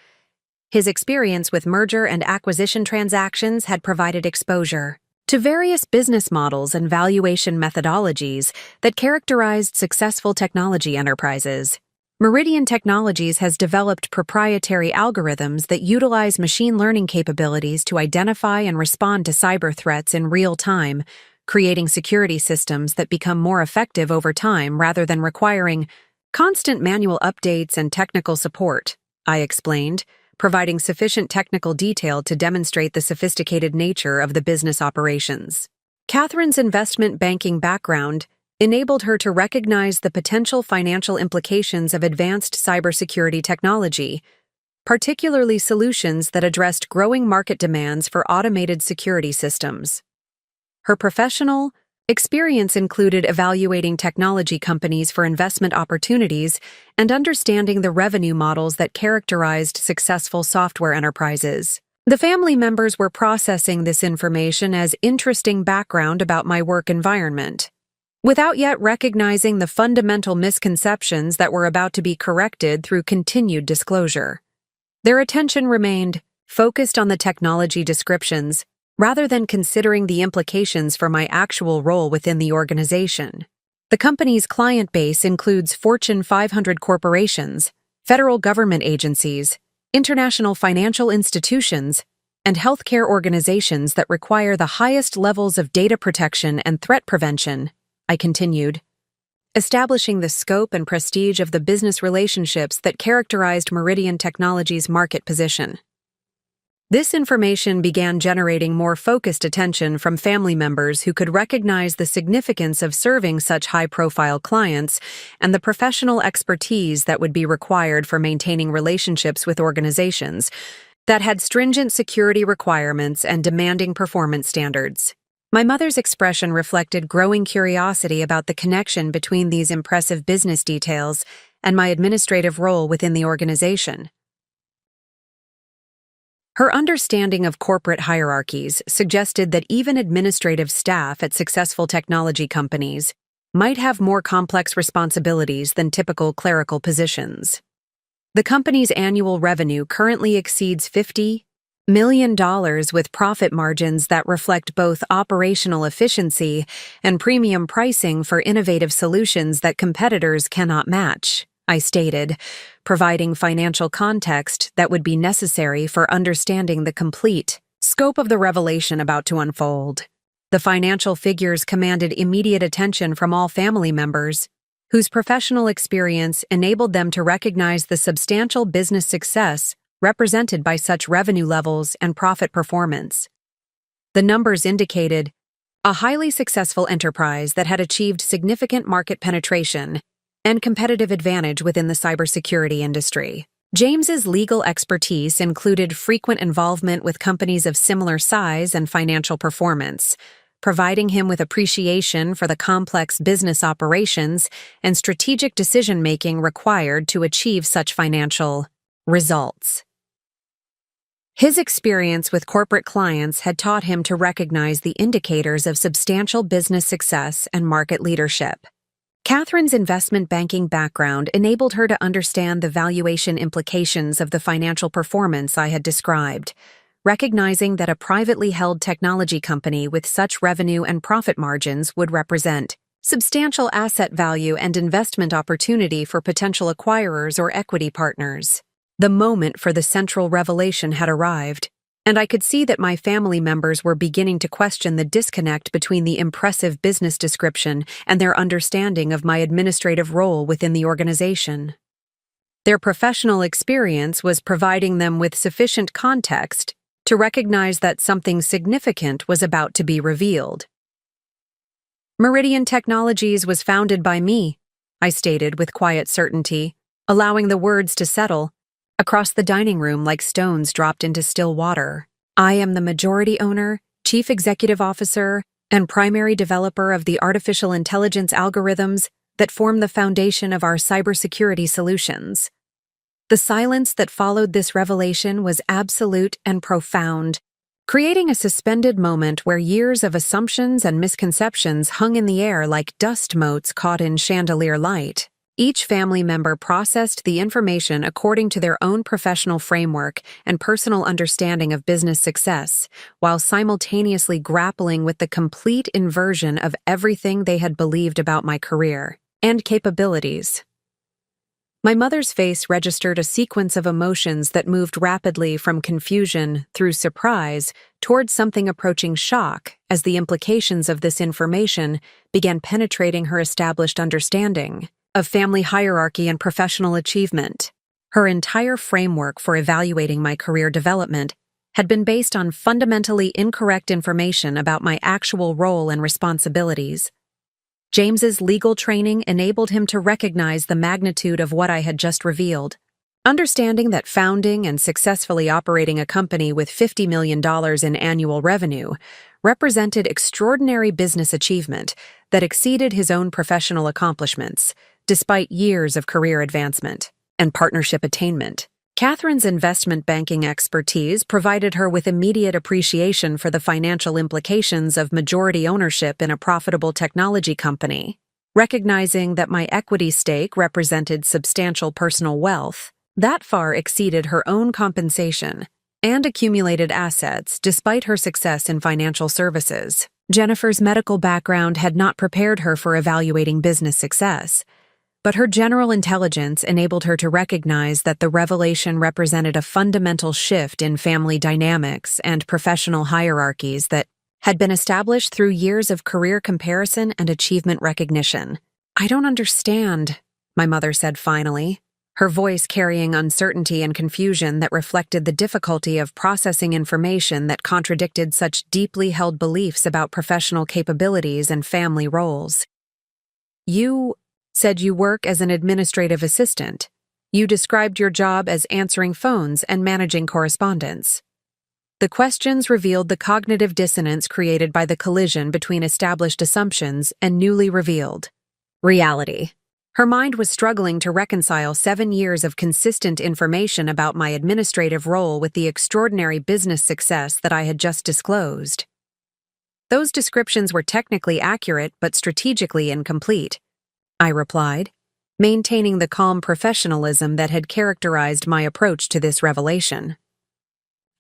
[SPEAKER 1] His experience with merger and acquisition transactions had provided exposure to various business models and valuation methodologies that characterized successful technology enterprises. Meridian Technologies has developed proprietary algorithms that utilize machine learning capabilities to identify and respond to cyber threats in real time, creating security systems that become more effective over time rather than requiring constant manual updates and technical support, I explained, providing sufficient technical detail to demonstrate the sophisticated nature of the business operations. Catherine's investment banking background enabled her to recognize the potential financial implications of advanced cybersecurity technology, particularly solutions that addressed growing market demands for automated security systems. Her professional experience included evaluating technology companies for investment opportunities and understanding the revenue models that characterized successful software enterprises. The family members were processing this information as interesting background about my work environment, without yet recognizing the fundamental misconceptions that were about to be corrected through continued disclosure. Their attention remained focused on the technology descriptions rather than considering the implications for my actual role within the organization. The company's client base includes Fortune 500 corporations, federal government agencies, international financial institutions, and healthcare organizations that require the highest levels of data protection and threat prevention, I continued, establishing the scope and prestige of the business relationships that characterized Meridian Technologies' market position. This information began generating more focused attention from family members who could recognize the significance of serving such high-profile clients and the professional expertise that would be required for maintaining relationships with organizations that had stringent security requirements and demanding performance standards. My mother's expression reflected growing curiosity about the connection between these impressive business details and my administrative role within the organization. Her understanding of corporate hierarchies suggested that even administrative staff at successful technology companies might have more complex responsibilities than typical clerical positions. The company's annual revenue currently exceeds $50 million with profit margins that reflect both operational efficiency and premium pricing for innovative solutions that competitors cannot match, I stated, providing financial context that would be necessary for understanding the complete scope of the revelation about to unfold. The financial figures commanded immediate attention from all family members, whose professional experience enabled them to recognize the substantial business success represented by such revenue levels and profit performance. The numbers indicated a highly successful enterprise that had achieved significant market penetration and competitive advantage within the cybersecurity industry. James's legal expertise included frequent involvement with companies of similar size and financial performance, providing him with appreciation for the complex business operations and strategic decision-making required to achieve such financial results. His experience with corporate clients had taught him to recognize the indicators of substantial business success and market leadership. Catherine's investment banking background enabled her to understand the valuation implications of the financial performance I had described, recognizing that a privately held technology company with such revenue and profit margins would represent substantial asset value and investment opportunity for potential acquirers or equity partners. The moment for the central revelation had arrived, and I could see that my family members were beginning to question the disconnect between the impressive business description and their understanding of my administrative role within the organization. Their professional experience was providing them with sufficient context to recognize that something significant was about to be revealed. Meridian Technologies was founded by me, I stated with quiet certainty, allowing the words to settle across the dining room like stones dropped into still water. I am the majority owner, chief executive officer, and primary developer of the artificial intelligence algorithms that form the foundation of our cybersecurity solutions. The silence that followed this revelation was absolute and profound, creating a suspended moment where years of assumptions and misconceptions hung in the air like dust motes caught in chandelier light. Each family member processed the information according to their own professional framework and personal understanding of business success, while simultaneously grappling with the complete inversion of everything they had believed about my career and capabilities. My mother's face registered a sequence of emotions that moved rapidly from confusion through surprise towards something approaching shock as the implications of this information began penetrating her established understanding of family hierarchy and professional achievement. Her entire framework for evaluating my career development had been based on fundamentally incorrect information about my actual role and responsibilities. James's legal training enabled him to recognize the magnitude of what I had just revealed. Understanding that founding and successfully operating a company with $50 million in annual revenue represented extraordinary business achievement that exceeded his own professional accomplishments, despite years of career advancement and partnership attainment. Catherine's investment banking expertise provided her with immediate appreciation for the financial implications of majority ownership in a profitable technology company. Recognizing that my equity stake represented substantial personal wealth, that far exceeded her own compensation and accumulated assets despite her success in financial services. Jennifer's medical background had not prepared her for evaluating business success, but her general intelligence enabled her to recognize that the revelation represented a fundamental shift in family dynamics and professional hierarchies that had been established through years of career comparison and achievement recognition. "I don't understand," my mother said finally, her voice carrying uncertainty and confusion that reflected the difficulty of processing information that contradicted such deeply held beliefs about professional capabilities and family roles. "You said you work as an administrative assistant. You described your job as answering phones and managing correspondence." The questions revealed the cognitive dissonance created by the collision between established assumptions and newly revealed reality. Her mind was struggling to reconcile 7 years of consistent information about my administrative role with the extraordinary business success that I had just disclosed. "Those descriptions were technically accurate but strategically incomplete," I replied, maintaining the calm professionalism that had characterized my approach to this revelation.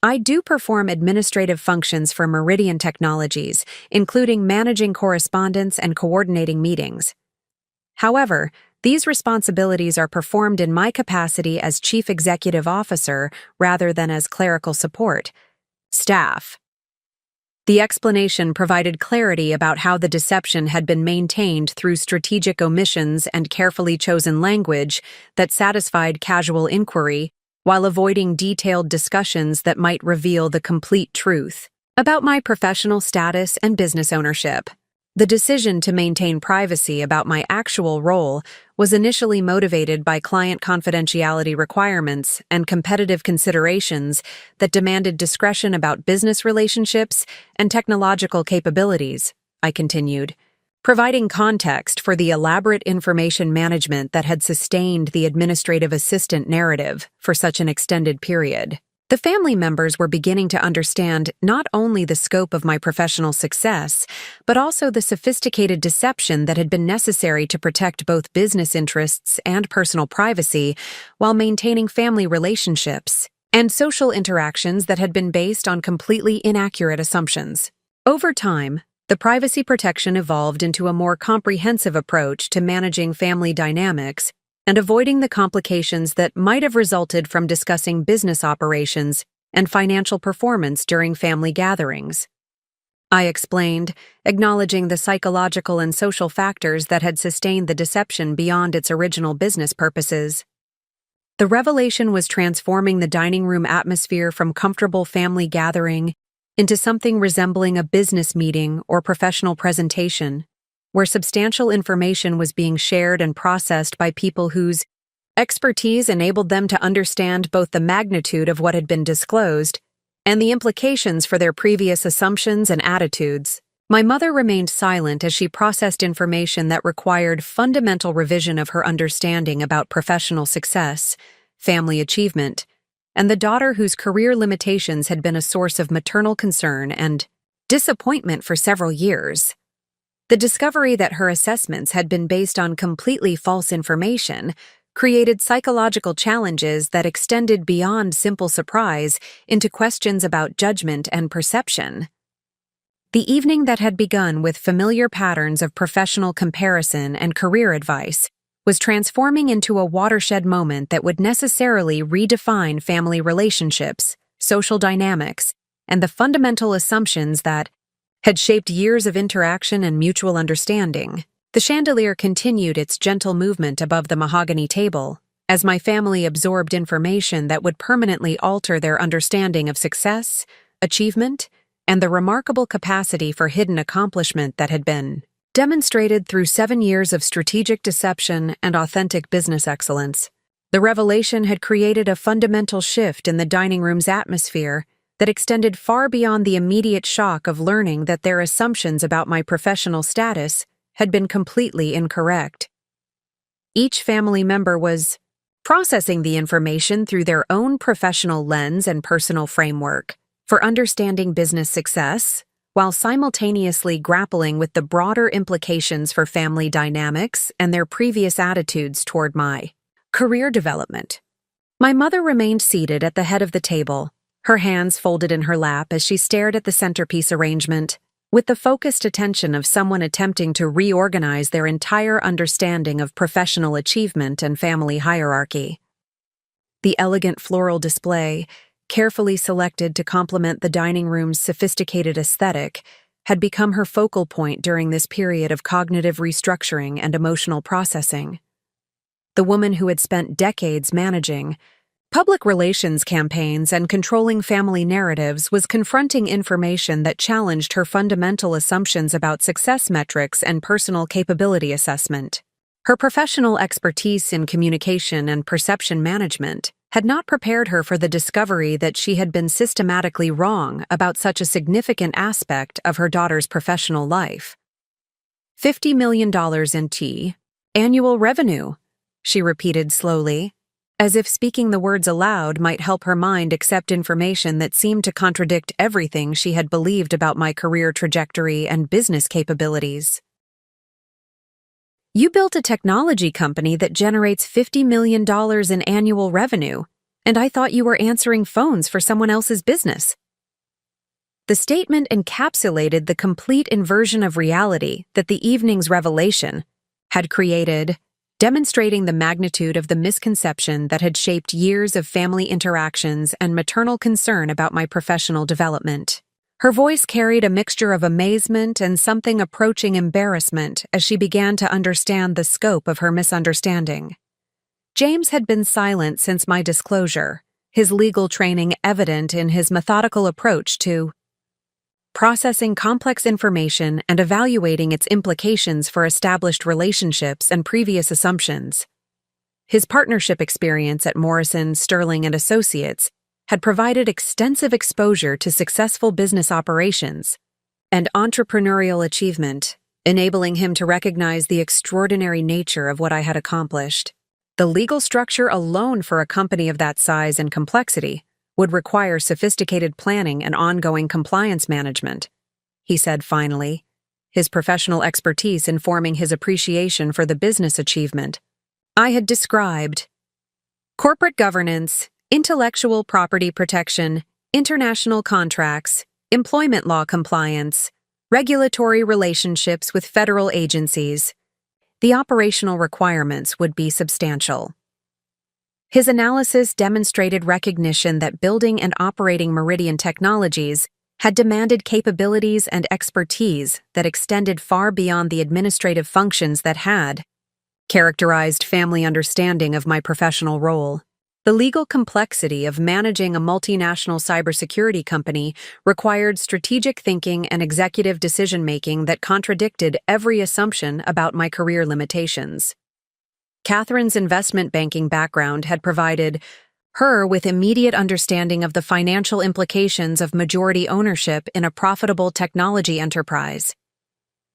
[SPEAKER 1] "I do perform administrative functions for Meridian Technologies, including managing correspondence and coordinating meetings. However, these responsibilities are performed in my capacity as Chief Executive Officer rather than as clerical support staff." The explanation provided clarity about how the deception had been maintained through strategic omissions and carefully chosen language that satisfied casual inquiry while avoiding detailed discussions that might reveal the complete truth about my professional status and business ownership. The decision to maintain privacy about my actual role was initially motivated by client confidentiality requirements and competitive considerations that demanded discretion about business relationships and technological capabilities, I continued, providing context for the elaborate information management that had sustained the administrative assistant narrative for such an extended period. The family members were beginning to understand not only the scope of my professional success, but also the sophisticated deception that had been necessary to protect both business interests and personal privacy while maintaining family relationships and social interactions that had been based on completely inaccurate assumptions. Over time, the privacy protection evolved into a more comprehensive approach to managing family dynamics and avoiding the complications that might have resulted from discussing business operations and financial performance during family gatherings. I explained, acknowledging the psychological and social factors that had sustained the deception beyond its original business purposes. The revelation was transforming the dining room atmosphere from comfortable family gathering into something resembling a business meeting or professional presentation, where substantial information was being shared and processed by people whose expertise enabled them to understand both the magnitude of what had been disclosed and the implications for their previous assumptions and attitudes. My mother remained silent as she processed information that required fundamental revision of her understanding about professional success, family achievement, and the daughter whose career limitations had been a source of maternal concern and disappointment for several years. The discovery that her assessments had been based on completely false information created psychological challenges that extended beyond simple surprise into questions about judgment and perception. The evening that had begun with familiar patterns of professional comparison and career advice was transforming into a watershed moment that would necessarily redefine family relationships, social dynamics, and the fundamental assumptions that had shaped years of interaction and mutual understanding. The chandelier continued its gentle movement above the mahogany table, as my family absorbed information that would permanently alter their understanding of success, achievement, and the remarkable capacity for hidden accomplishment that had been demonstrated through 7 years of strategic deception and authentic business excellence. The revelation had created a fundamental shift in the dining room's atmosphere that extended far beyond the immediate shock of learning that their assumptions about my professional status had been completely incorrect. Each family member was processing the information through their own professional lens and personal framework for understanding business success, while simultaneously grappling with the broader implications for family dynamics and their previous attitudes toward my career development. My mother remained seated at the head of the table, her hands folded in her lap as she stared at the centerpiece arrangement, with the focused attention of someone attempting to reorganize their entire understanding of professional achievement and family hierarchy. The elegant floral display, carefully selected to complement the dining room's sophisticated aesthetic, had become her focal point during this period of cognitive restructuring and emotional processing. The woman who had spent decades managing public relations campaigns and controlling family narratives was confronting information that challenged her fundamental assumptions about success metrics and personal capability assessment. Her professional expertise in communication and perception management had not prepared her for the discovery that she had been systematically wrong about such a significant aspect of her daughter's professional life. $50 million in annual revenue, she repeated slowly, as if speaking the words aloud might help her mind accept information that seemed to contradict everything she had believed about my career trajectory and business capabilities. You built a technology company that generates $50 million in annual revenue, and I thought you were answering phones for someone else's business. The statement encapsulated the complete inversion of reality that the evening's revelation had created, demonstrating the magnitude of the misconception that had shaped years of family interactions and maternal concern about my professional development. Her voice carried a mixture of amazement and something approaching embarrassment as she began to understand the scope of her misunderstanding. James had been silent since my disclosure, his legal training evident in his methodical approach to processing complex information and evaluating its implications for established relationships and previous assumptions. His partnership experience at Morrison, Sterling & Associates had provided extensive exposure to successful business operations and entrepreneurial achievement, enabling him to recognize the extraordinary nature of what I had accomplished. The legal structure alone for a company of that size and complexity would require sophisticated planning and ongoing compliance management, he said finally, his professional expertise informing his appreciation for the business achievement I had described. Corporate governance, intellectual property protection, international contracts, employment law compliance, regulatory relationships with federal agencies. The operational requirements would be substantial. His analysis demonstrated recognition that building and operating Meridian Technologies had demanded capabilities and expertise that extended far beyond the administrative functions that had characterized family understanding of my professional role. The legal complexity of managing a multinational cybersecurity company required strategic thinking and executive decision-making that contradicted every assumption about my career limitations. Catherine's investment banking background had provided her with immediate understanding of the financial implications of majority ownership in a profitable technology enterprise.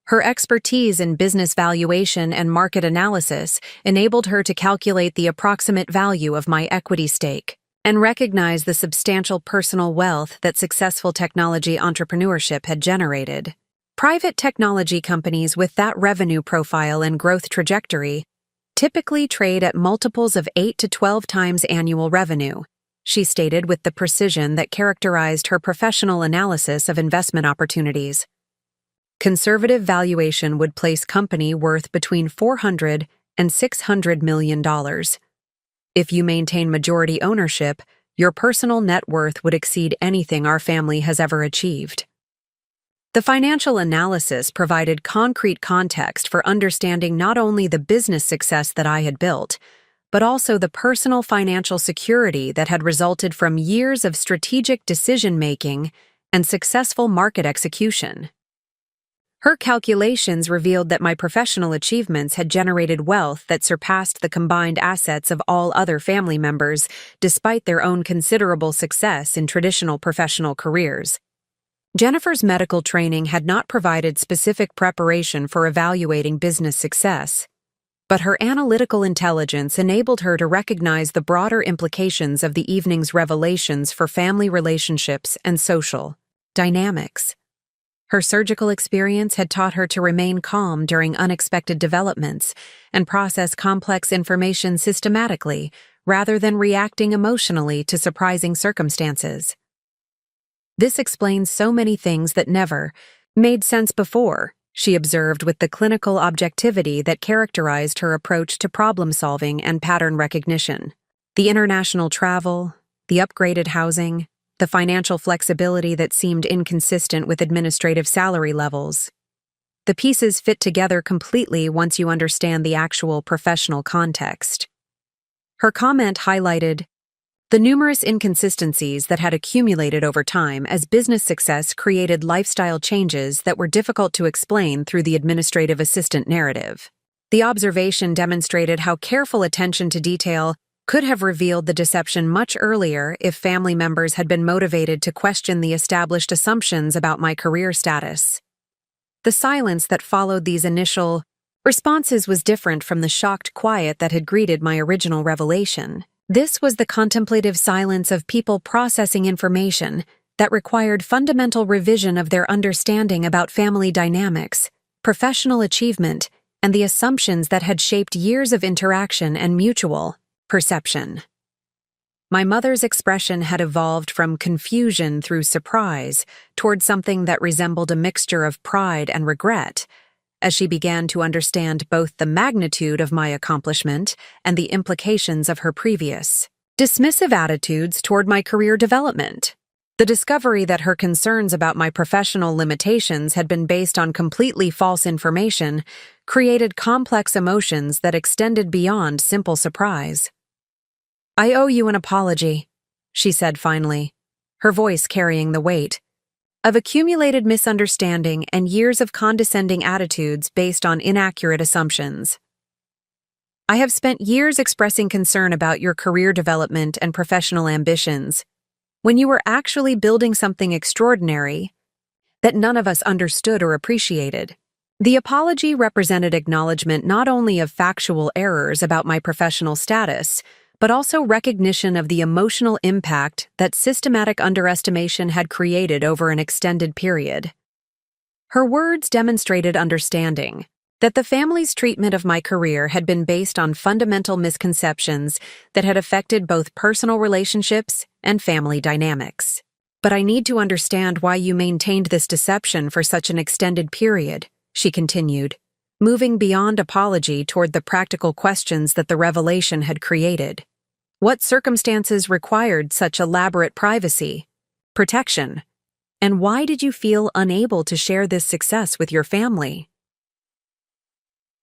[SPEAKER 1] Her expertise in business valuation and market analysis enabled her to calculate the approximate value of my equity stake and recognize the substantial personal wealth that successful technology entrepreneurship had generated. Private technology companies with that revenue profile and growth trajectory typically trade at multiples of 8 to 12 times annual revenue, she stated with the precision that characterized her professional analysis of investment opportunities. Conservative valuation would place company worth between $400 and $600 million. If you maintain majority ownership, your personal net worth would exceed anything our family has ever achieved. The financial analysis provided concrete context for understanding not only the business success that I had built, but also the personal financial security that had resulted from years of strategic decision-making and successful market execution. Her calculations revealed that my professional achievements had generated wealth that surpassed the combined assets of all other family members, despite their own considerable success in traditional professional careers. Jennifer's medical training had not provided specific preparation for evaluating business success, but her analytical intelligence enabled her to recognize the broader implications of the evening's revelations for family relationships and social dynamics. Her surgical experience had taught her to remain calm during unexpected developments and process complex information systematically rather than reacting emotionally to surprising circumstances. This explains so many things that never made sense before, she observed with the clinical objectivity that characterized her approach to problem-solving and pattern recognition. The international travel, the upgraded housing, the financial flexibility that seemed inconsistent with administrative salary levels. The pieces fit together completely once you understand the actual professional context. Her comment highlighted the numerous inconsistencies that had accumulated over time as business success created lifestyle changes that were difficult to explain through the administrative assistant narrative. The observation demonstrated how careful attention to detail could have revealed the deception much earlier if family members had been motivated to question the established assumptions about my career status. The silence that followed these initial responses was different from the shocked quiet that had greeted my original revelation. This was the contemplative silence of people processing information that required fundamental revision of their understanding about family dynamics, professional achievement, and the assumptions that had shaped years of interaction and mutual perception. My mother's expression had evolved from confusion through surprise toward something that resembled a mixture of pride and regret, as she began to understand both the magnitude of my accomplishment and the implications of her previous dismissive attitudes toward my career development. The discovery that her concerns about my professional limitations had been based on completely false information created complex emotions that extended beyond simple surprise. "I owe you an apology," she said finally, her voice carrying the weight of accumulated misunderstanding and years of condescending attitudes based on inaccurate assumptions. "I have spent years expressing concern about your career development and professional ambitions, when you were actually building something extraordinary that none of us understood or appreciated." The apology represented acknowledgement not only of factual errors about my professional status, but also recognition of the emotional impact that systematic underestimation had created over an extended period. Her words demonstrated understanding that the family's treatment of my career had been based on fundamental misconceptions that had affected both personal relationships and family dynamics. "But I need to understand why you maintained this deception for such an extended period," she continued, moving beyond apology toward the practical questions that the revelation had created. What circumstances required such elaborate privacy, protection, and why did you feel unable to share this success with your family?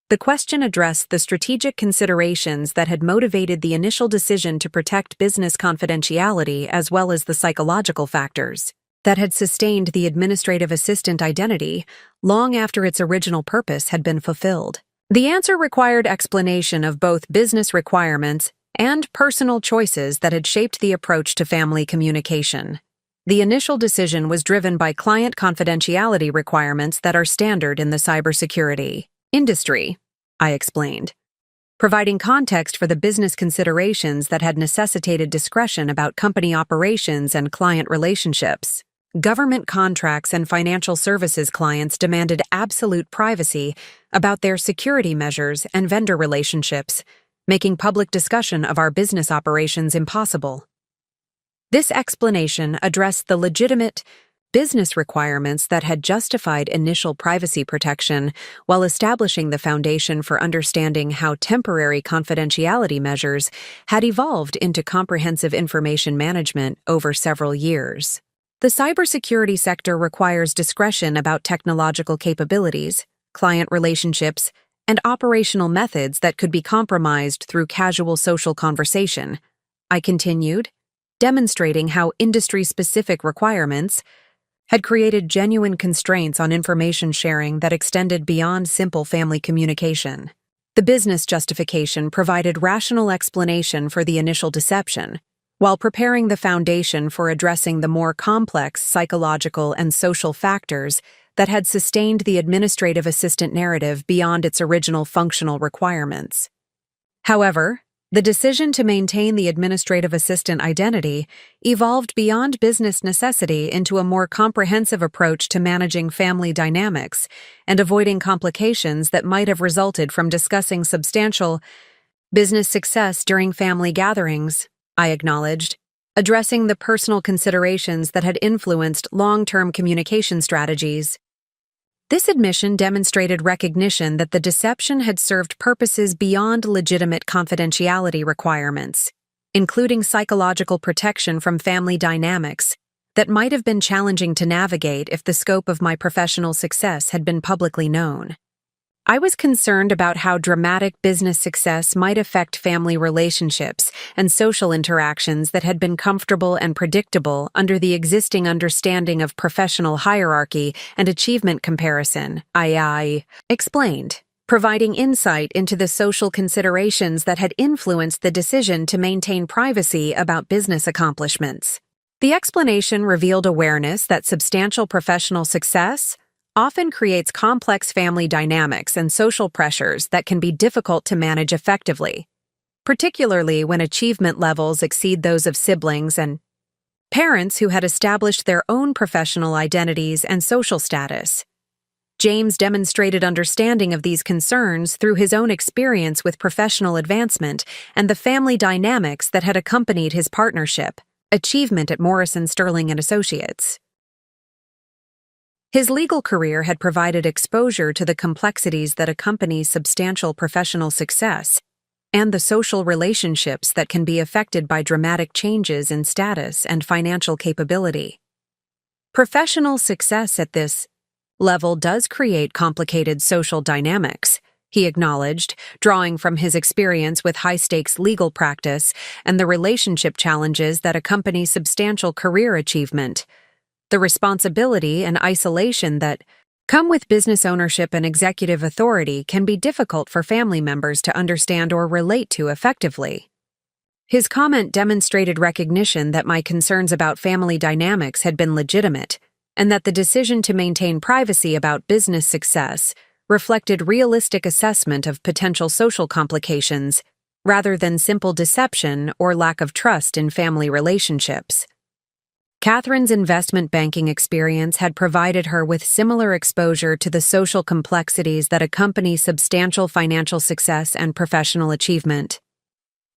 [SPEAKER 1] The question addressed the strategic considerations that had motivated the initial decision to protect business confidentiality as well as the psychological factors that had sustained the administrative assistant identity long after its original purpose had been fulfilled. The answer required explanation of both business requirements and personal choices that had shaped the approach to family communication. The initial decision was driven by client confidentiality requirements that are standard in the cybersecurity industry, I explained, providing context for the business considerations that had necessitated discretion about company operations and client relationships. Government contracts and financial services clients demanded absolute privacy about their security measures and vendor relationships, making public discussion of our business operations impossible. This explanation addressed the legitimate business requirements that had justified initial privacy protection while establishing the foundation for understanding how temporary confidentiality measures had evolved into comprehensive information management over several years. The cybersecurity sector requires discretion about technological capabilities, client relationships, and operational methods that could be compromised through casual social conversation. I continued, demonstrating how industry-specific requirements had created genuine constraints on information sharing that extended beyond simple family communication. The business justification provided rational explanation for the initial deception, while preparing the foundation for addressing the more complex psychological and social factors that had sustained the administrative assistant narrative beyond its original functional requirements. However, the decision to maintain the administrative assistant identity evolved beyond business necessity into a more comprehensive approach to managing family dynamics and avoiding complications that might have resulted from discussing substantial business success during family gatherings, I acknowledged, addressing the personal considerations that had influenced long-term communication strategies. This admission demonstrated recognition that the deception had served purposes beyond legitimate confidentiality requirements, including psychological protection from family dynamics that might have been challenging to navigate if the scope of my professional success had been publicly known. I was concerned about how dramatic business success might affect family relationships and social interactions that had been comfortable and predictable under the existing understanding of professional hierarchy and achievement comparison, I explained, providing insight into the social considerations that had influenced the decision to maintain privacy about business accomplishments. The explanation revealed awareness that substantial professional success often creates complex family dynamics and social pressures that can be difficult to manage effectively, particularly when achievement levels exceed those of siblings and parents who had established their own professional identities and social status. James demonstrated understanding of these concerns through his own experience with professional advancement and the family dynamics that had accompanied his partnership, achievement at Morrison Sterling and Associates. His legal career had provided exposure to the complexities that accompany substantial professional success and the social relationships that can be affected by dramatic changes in status and financial capability. Professional success at this level does create complicated social dynamics, he acknowledged, drawing from his experience with high-stakes legal practice and the relationship challenges that accompany substantial career achievement. The responsibility and isolation that come with business ownership and executive authority can be difficult for family members to understand or relate to effectively. His comment demonstrated recognition that my concerns about family dynamics had been legitimate, and that the decision to maintain privacy about business success reflected realistic assessment of potential social complications, rather than simple deception or lack of trust in family relationships. Catherine's investment banking experience had provided her with similar exposure to the social complexities that accompany substantial financial success and professional achievement.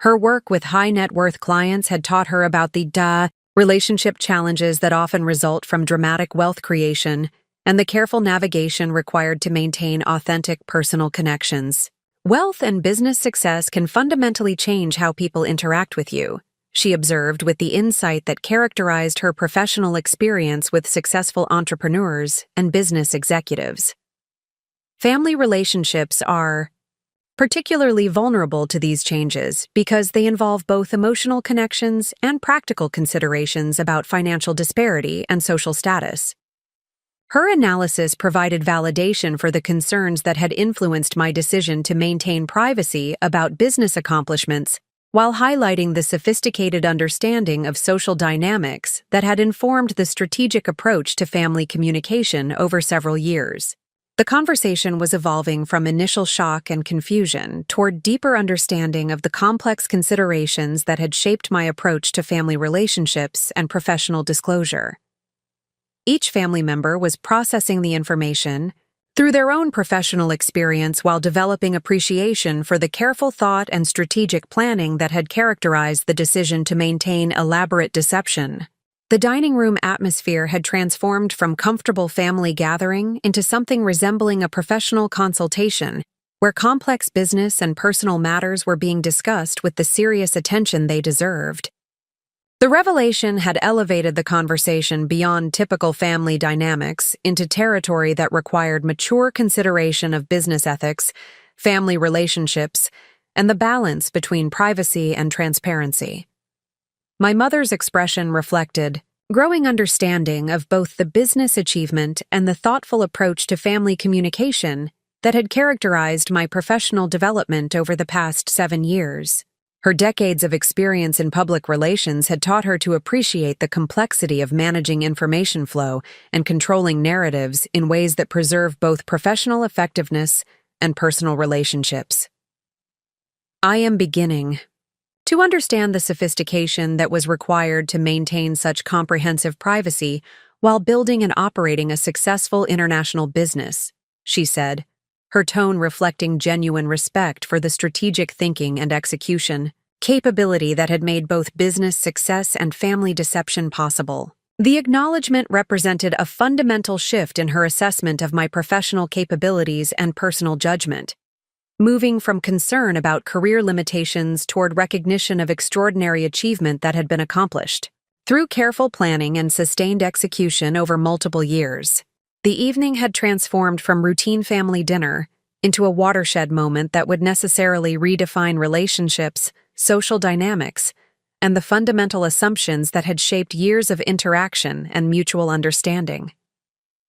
[SPEAKER 1] Her work with high-net-worth clients had taught her about the relationship challenges that often result from dramatic wealth creation and the careful navigation required to maintain authentic personal connections. Wealth and business success can fundamentally change how people interact with you, she observed with the insight that characterized her professional experience with successful entrepreneurs and business executives. Family relationships are particularly vulnerable to these changes because they involve both emotional connections and practical considerations about financial disparity and social status. Her analysis provided validation for the concerns that had influenced my decision to maintain privacy about business accomplishments, while highlighting the sophisticated understanding of social dynamics that had informed the strategic approach to family communication over several years. The conversation was evolving from initial shock and confusion toward deeper understanding of the complex considerations that had shaped my approach to family relationships and professional disclosure. Each family member was processing the information through their own professional experience while developing appreciation for the careful thought and strategic planning that had characterized the decision to maintain elaborate deception. The dining room atmosphere had transformed from comfortable family gathering into something resembling a professional consultation, where complex business and personal matters were being discussed with the serious attention they deserved. The revelation had elevated the conversation beyond typical family dynamics into territory that required mature consideration of business ethics, family relationships, and the balance between privacy and transparency. My mother's expression reflected growing understanding of both the business achievement and the thoughtful approach to family communication that had characterized my professional development over the past 7 years. Her decades of experience in public relations had taught her to appreciate the complexity of managing information flow and controlling narratives in ways that preserve both professional effectiveness and personal relationships. I am beginning to understand the sophistication that was required to maintain such comprehensive privacy while building and operating a successful international business, she said, her tone reflecting genuine respect for the strategic thinking and execution capability that had made both business success and family deception possible. The acknowledgement represented a fundamental shift in her assessment of my professional capabilities and personal judgment, moving from concern about career limitations toward recognition of extraordinary achievement that had been accomplished. Through careful planning and sustained execution over multiple years, the evening had transformed from routine family dinner into a watershed moment that would necessarily redefine relationships, social dynamics, and the fundamental assumptions that had shaped years of interaction and mutual understanding.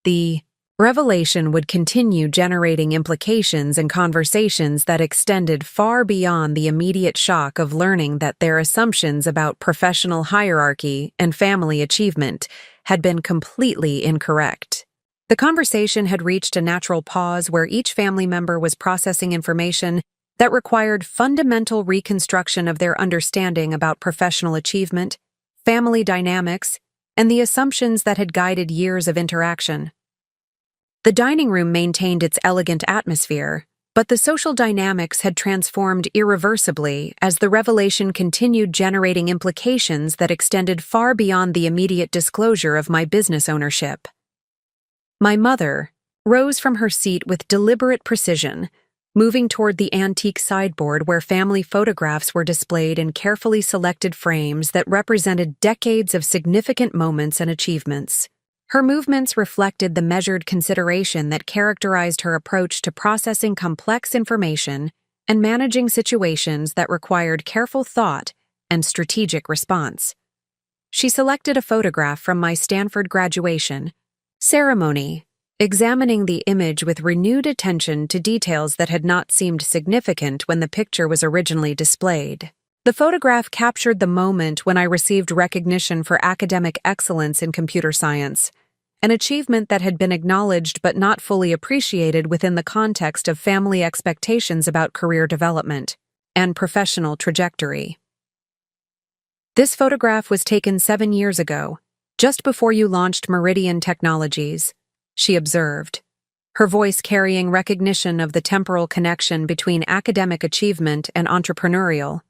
[SPEAKER 1] The revelation would continue generating implications and conversations that extended far beyond the immediate shock of learning that their assumptions about professional hierarchy and family achievement had been completely incorrect. The conversation had reached a natural pause where each family member was processing information that required fundamental reconstruction of their understanding about professional achievement, family dynamics, and the assumptions that had guided years of interaction. The dining room maintained its elegant atmosphere, but the social dynamics had transformed irreversibly as the revelation continued generating implications that extended far beyond the immediate disclosure of my business ownership. My mother rose from her seat with deliberate precision, moving toward the antique sideboard where family photographs were displayed in carefully selected frames that represented decades of significant moments and achievements. Her movements reflected the measured consideration that characterized her approach to processing complex information and managing situations that required careful thought and strategic response. She selected a photograph from my Stanford graduation ceremony, examining the image with renewed attention to details that had not seemed significant when the picture was originally displayed. The photograph captured the moment when I received recognition for academic excellence in computer science, an achievement that had been acknowledged but not fully appreciated within the context of family expectations about career development and professional trajectory. This photograph was taken 7 years ago, just before you launched Meridian Technologies, she observed, her voice carrying recognition of the temporal connection between academic achievement and entrepreneurial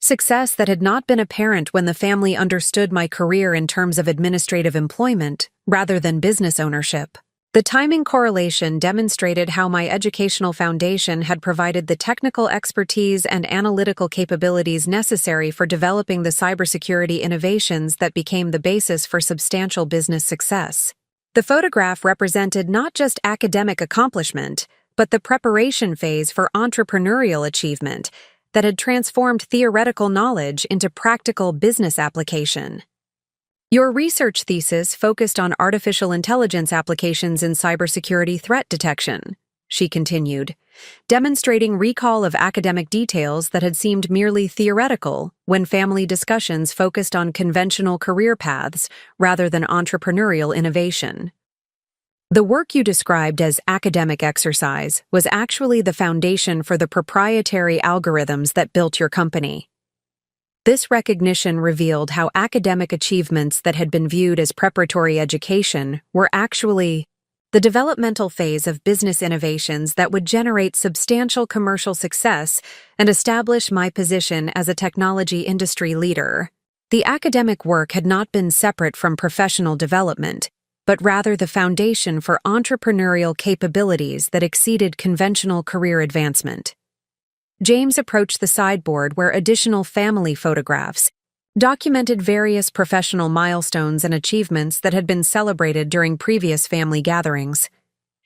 [SPEAKER 1] success that had not been apparent when the family understood my career in terms of administrative employment rather than business ownership. The timing correlation demonstrated how my educational foundation had provided the technical expertise and analytical capabilities necessary for developing the cybersecurity innovations that became the basis for substantial business success. The photograph represented not just academic accomplishment, but the preparation phase for entrepreneurial achievement that had transformed theoretical knowledge into practical business application. Your research thesis focused on artificial intelligence applications in cybersecurity threat detection, she continued, demonstrating recall of academic details that had seemed merely theoretical when family discussions focused on conventional career paths rather than entrepreneurial innovation. The work you described as academic exercise was actually the foundation for the proprietary algorithms that built your company. This recognition revealed how academic achievements that had been viewed as preparatory education were actually the developmental phase of business innovations that would generate substantial commercial success and establish my position as a technology industry leader. The academic work had not been separate from professional development, but rather the foundation for entrepreneurial capabilities that exceeded conventional career advancement. James approached the sideboard where additional family photographs documented various professional milestones and achievements that had been celebrated during previous family gatherings.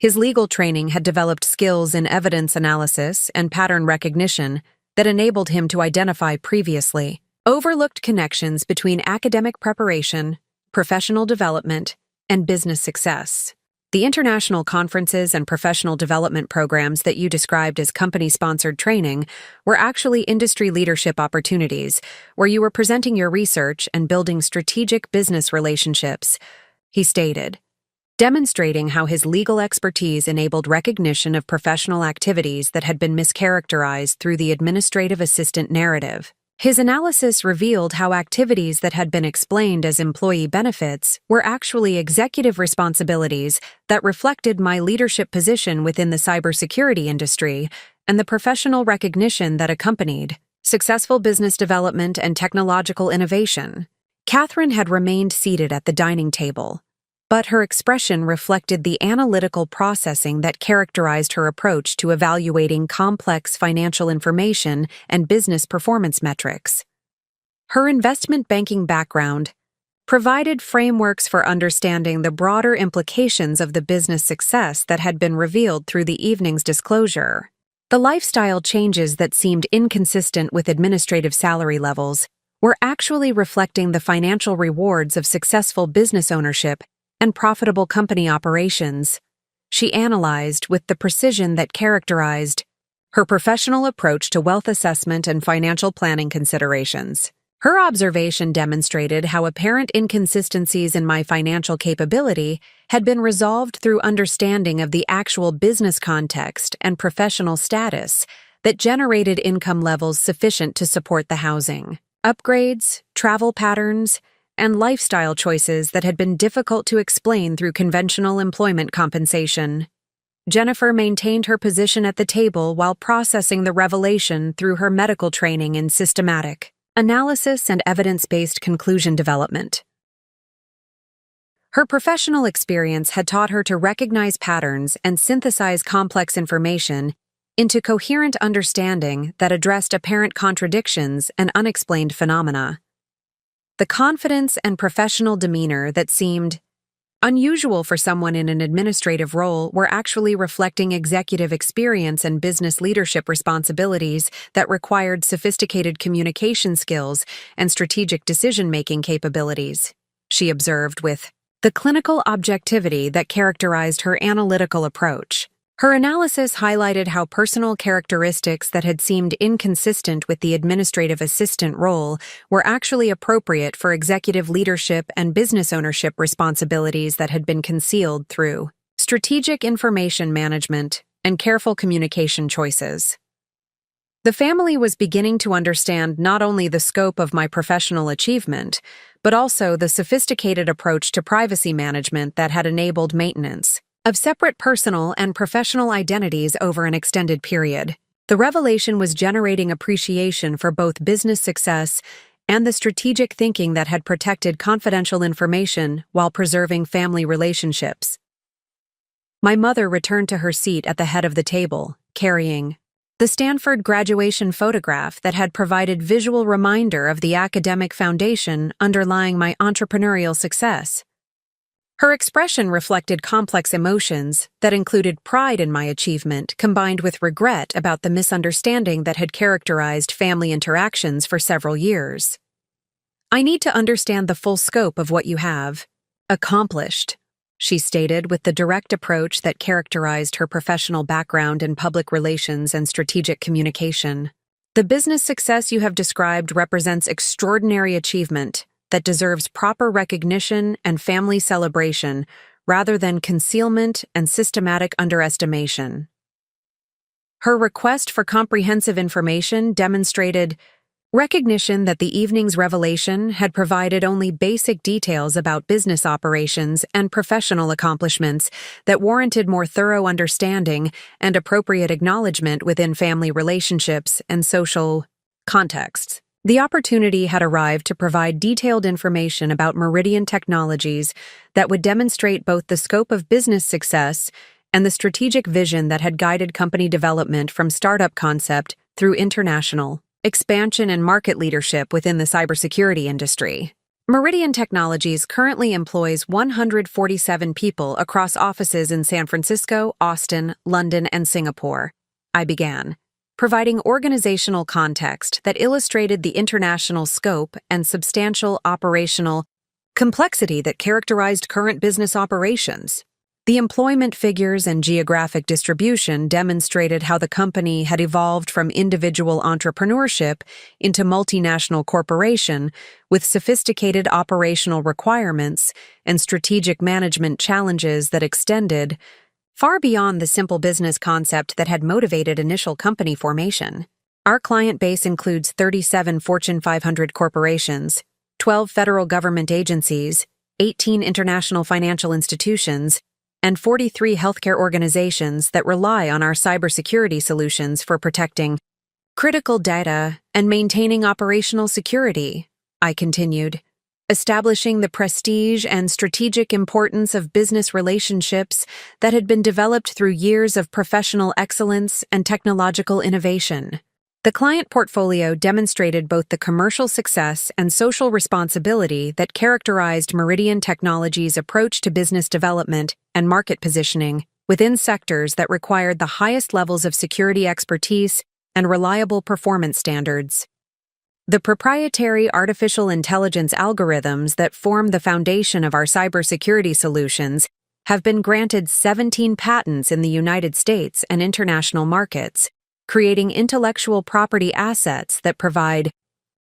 [SPEAKER 1] His legal training had developed skills in evidence analysis and pattern recognition that enabled him to identify previously overlooked connections between academic preparation, professional development, and business success. The international conferences and professional development programs that you described as company-sponsored training were actually industry leadership opportunities where you were presenting your research and building strategic business relationships, he stated, demonstrating how his legal expertise enabled recognition of professional activities that had been mischaracterized through the administrative assistant narrative. His analysis revealed how activities that had been explained as employee benefits were actually executive responsibilities that reflected my leadership position within the cybersecurity industry and the professional recognition that accompanied successful business development and technological innovation. Catherine had remained seated at the dining table, but her expression reflected the analytical processing that characterized her approach to evaluating complex financial information and business performance metrics. Her investment banking background provided frameworks for understanding the broader implications of the business success that had been revealed through the evening's disclosure. The lifestyle changes that seemed inconsistent with administrative salary levels were actually reflecting the financial rewards of successful business ownership and profitable company operations, she analyzed with the precision that characterized her professional approach to wealth assessment and financial planning considerations. Her observation demonstrated how apparent inconsistencies in my financial capability had been resolved through understanding of the actual business context and professional status that generated income levels sufficient to support the housing, upgrades, travel patterns, and lifestyle choices that had been difficult to explain through conventional employment compensation. Jennifer maintained her position at the table while processing the revelation through her medical training in systematic analysis and evidence-based conclusion development. Her professional experience had taught her to recognize patterns and synthesize complex information into coherent understanding that addressed apparent contradictions and unexplained phenomena. The confidence and professional demeanor that seemed unusual for someone in an administrative role were actually reflecting executive experience and business leadership responsibilities that required sophisticated communication skills and strategic decision-making capabilities, she observed with the clinical objectivity that characterized her analytical approach. Her analysis highlighted how personal characteristics that had seemed inconsistent with the administrative assistant role were actually appropriate for executive leadership and business ownership responsibilities that had been concealed through strategic information management and careful communication choices. The family was beginning to understand not only the scope of my professional achievement, but also the sophisticated approach to privacy management that had enabled maintenance of separate personal and professional identities over an extended period. The revelation was generating appreciation for both business success and the strategic thinking that had protected confidential information while preserving family relationships. My mother returned to her seat at the head of the table, carrying the Stanford graduation photograph that had provided visual reminder of the academic foundation underlying my entrepreneurial success. Her expression reflected complex emotions that included pride in my achievement combined with regret about the misunderstanding that had characterized family interactions for several years. I need to understand the full scope of what you have accomplished, she stated with the direct approach that characterized her professional background in public relations and strategic communication. The business success you have described represents extraordinary achievement that deserves proper recognition and family celebration rather than concealment and systematic underestimation. Her request for comprehensive information demonstrated recognition that the evening's revelation had provided only basic details about business operations and professional accomplishments that warranted more thorough understanding and appropriate acknowledgement within family relationships and social contexts. The opportunity had arrived to provide detailed information about Meridian Technologies that would demonstrate both the scope of business success and the strategic vision that had guided company development from startup concept through international expansion and market leadership within the cybersecurity industry. Meridian Technologies currently employs 147 people across offices in San Francisco, Austin, London, and Singapore. I began, providing organizational context that illustrated the international scope and substantial operational complexity that characterized current business operations. The employment figures and geographic distribution demonstrated how the company had evolved from individual entrepreneurship into multinational corporation with sophisticated operational requirements and strategic management challenges that extended far beyond the simple business concept that had motivated initial company formation. Our client base includes 37 Fortune 500 corporations, 12 federal government agencies, 18 international financial institutions, and 43 healthcare organizations that rely on our cybersecurity solutions for protecting critical data and maintaining operational security, I continued, establishing the prestige and strategic importance of business relationships that had been developed through years of professional excellence and technological innovation. The client portfolio demonstrated both the commercial success and social responsibility that characterized Meridian Technologies' approach to business development and market positioning within sectors that required the highest levels of security expertise and reliable performance standards. The proprietary artificial intelligence algorithms that form the foundation of our cybersecurity solutions have been granted 17 patents in the United States and international markets, creating intellectual property assets that provide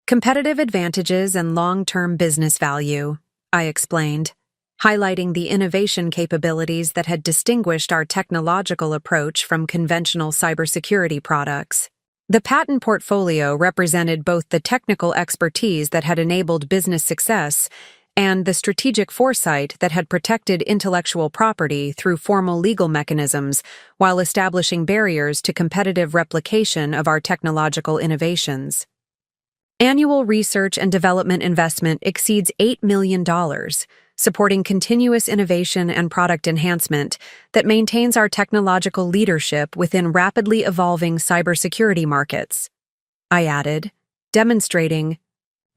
[SPEAKER 1] competitive advantages and long-term business value, I explained, highlighting the innovation capabilities that had distinguished our technological approach from conventional cybersecurity products. The patent portfolio represented both the technical expertise that had enabled business success and the strategic foresight that had protected intellectual property through formal legal mechanisms while establishing barriers to competitive replication of our technological innovations. Annual research and development investment exceeds $8 million, supporting continuous innovation and product enhancement that maintains our technological leadership within rapidly evolving cybersecurity markets, I added, demonstrating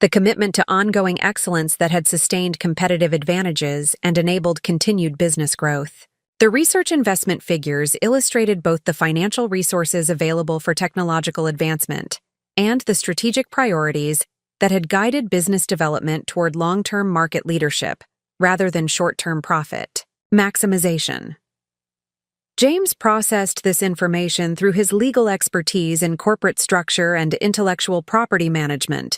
[SPEAKER 1] the commitment to ongoing excellence that had sustained competitive advantages and enabled continued business growth. The research investment figures illustrated both the financial resources available for technological advancement and the strategic priorities that had guided business development toward long-term market leadership, rather than short-term profit maximization. James processed this information through his legal expertise in corporate structure and intellectual property management,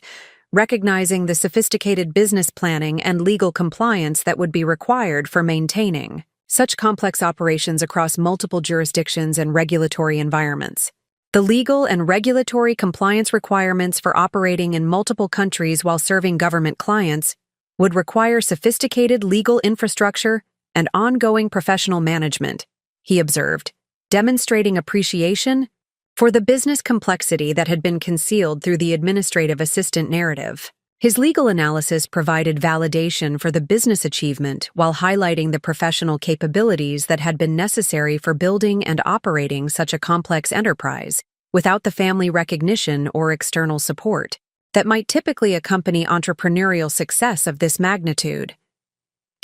[SPEAKER 1] recognizing the sophisticated business planning and legal compliance that would be required for maintaining such complex operations across multiple jurisdictions and regulatory environments. The legal and regulatory compliance requirements for operating in multiple countries while serving government clients would require sophisticated legal infrastructure and ongoing professional management, he observed, demonstrating appreciation for the business complexity that had been concealed through the administrative assistant narrative. His legal analysis provided validation for the business achievement while highlighting the professional capabilities that had been necessary for building and operating such a complex enterprise without the family recognition or external support that might typically accompany entrepreneurial success of this magnitude.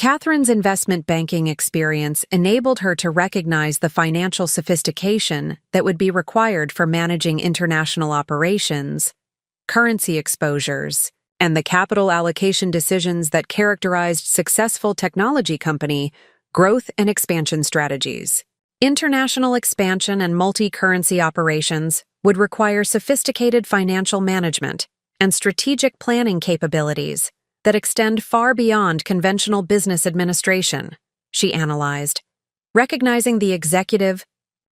[SPEAKER 1] Catherine's investment banking experience enabled her to recognize the financial sophistication that would be required for managing international operations, currency exposures, and the capital allocation decisions that characterized successful technology company growth and expansion strategies. International expansion and multi-currency operations would require sophisticated financial management and strategic planning capabilities that extend far beyond conventional business administration, she analyzed, recognizing the executive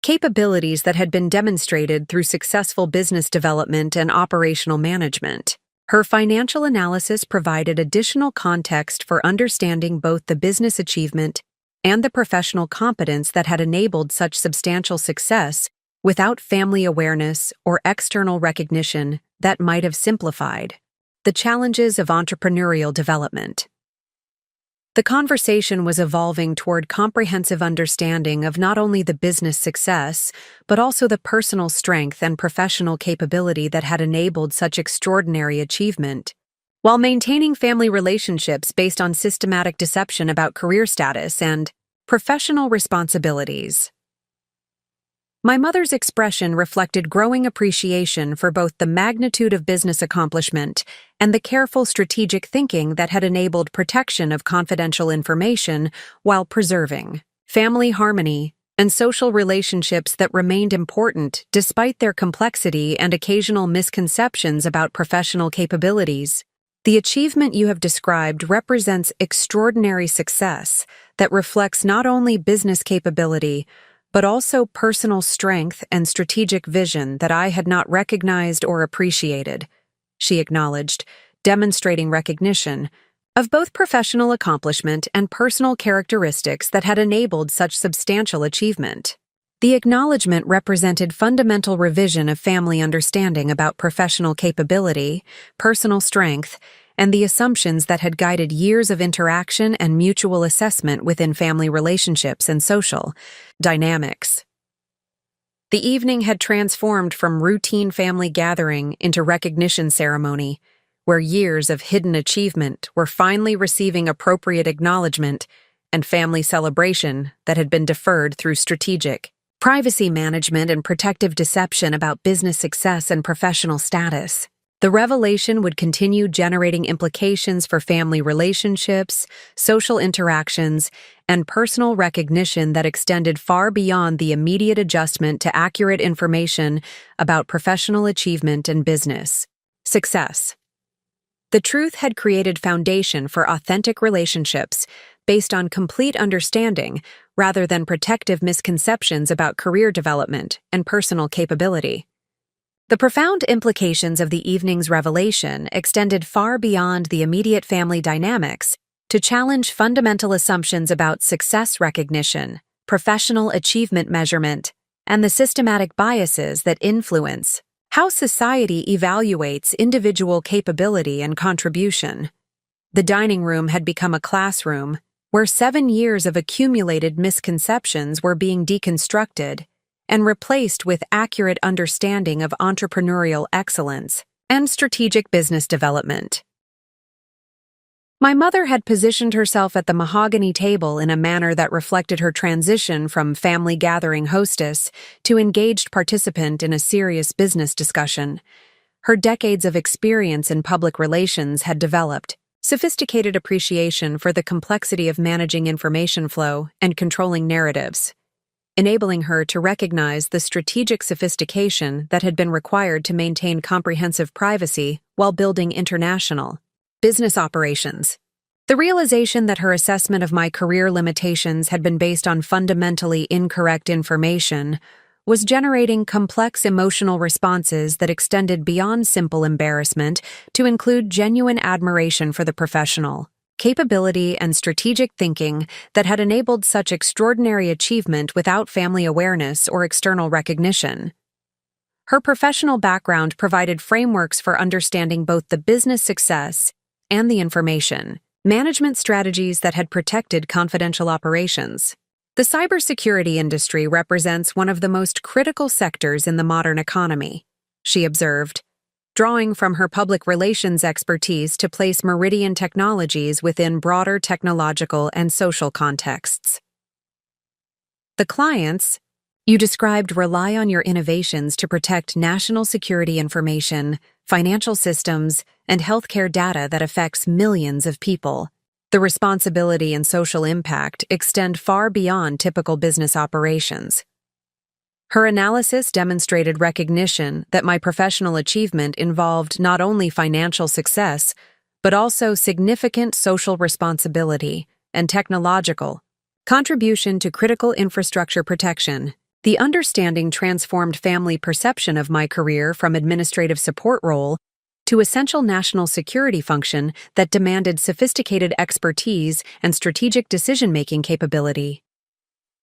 [SPEAKER 1] capabilities that had been demonstrated through successful business development and operational management. Her financial analysis provided additional context for understanding both the business achievement and the professional competence that had enabled such substantial success without family awareness or external recognition that might have simplified the challenges of entrepreneurial development. The conversation was evolving toward comprehensive understanding of not only the business success, but also the personal strength and professional capability that had enabled such extraordinary achievement. while maintaining family relationships based on systematic deception about career status and professional responsibilities. My mother's expression reflected growing appreciation for both the magnitude of business accomplishment and the careful strategic thinking that had enabled protection of confidential information while preserving family harmony and social relationships that remained important despite their complexity and occasional misconceptions about professional capabilities. The achievement you have described represents extraordinary success that reflects not only business capability, but also personal strength and strategic vision that I had not recognized or appreciated, she acknowledged, demonstrating recognition of both professional accomplishment and personal characteristics that had enabled such substantial achievement. The acknowledgement represented fundamental revision of family understanding about professional capability, personal strength, and the assumptions that had guided years of interaction and mutual assessment within family relationships and social dynamics. The evening had transformed from routine family gathering into recognition ceremony, where years of hidden achievement were finally receiving appropriate acknowledgement and family celebration that had been deferred through strategic privacy management and protective deception about business success and professional status. The revelation would continue generating implications for family relationships, social interactions, and personal recognition that extended far beyond the immediate adjustment to accurate information about professional achievement and business success. The truth had created foundation for authentic relationships based on complete understanding rather than protective misconceptions about career development and personal capability. The profound implications of the evening's revelation extended far beyond the immediate family dynamics to challenge fundamental assumptions about success recognition, professional achievement measurement, and the systematic biases that influence how society evaluates individual capability and contribution. The dining room had become a classroom where 7 years of accumulated misconceptions were being deconstructed and replaced with accurate understanding of entrepreneurial excellence and strategic business development. My mother had positioned herself at the mahogany table in a manner that reflected her transition from family gathering hostess to engaged participant in a serious business discussion. Her decades of experience in public relations had developed sophisticated appreciation for the complexity of managing information flow and controlling narratives, enabling her to recognize the strategic sophistication that had been required to maintain comprehensive privacy while building international business operations. The realization that her assessment of my career limitations had been based on fundamentally incorrect information was generating complex emotional responses that extended beyond simple embarrassment to include genuine admiration for the professional capability and strategic thinking that had enabled such extraordinary achievement without family awareness or external recognition. Her professional background provided frameworks for understanding both the business success and the information management strategies that had protected confidential operations. The cybersecurity industry represents one of the most critical sectors in the modern economy, she observed, drawing from her public relations expertise to place Meridian technologies within broader technological and social contexts. The clients you described rely on your innovations to protect national security information, financial systems, and healthcare data that affects millions of people. The responsibility and social impact extend far beyond typical business operations. Her analysis demonstrated recognition that my professional achievement involved not only financial success, but also significant social responsibility and technological contribution to critical infrastructure protection. The understanding transformed family perception of my career from administrative support role to essential national security function that demanded sophisticated expertise and strategic decision-making capability.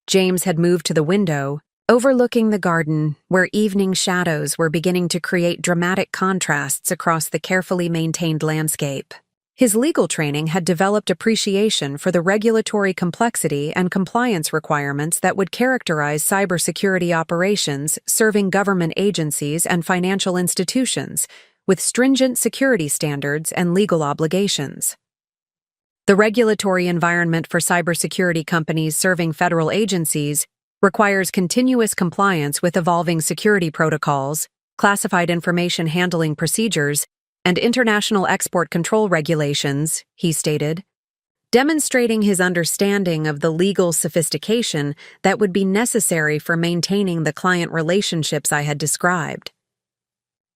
[SPEAKER 1] James had moved to the window, overlooking the garden, where evening shadows were beginning to create dramatic contrasts across the carefully maintained landscape. His legal training had developed appreciation for the regulatory complexity and compliance requirements that would characterize cybersecurity operations serving government agencies and financial institutions, with stringent security standards and legal obligations. The regulatory environment for cybersecurity companies serving federal agencies requires continuous compliance with evolving security protocols, classified information handling procedures, and international export control regulations, he stated, demonstrating his understanding of the legal sophistication that would be necessary for maintaining the client relationships I had described.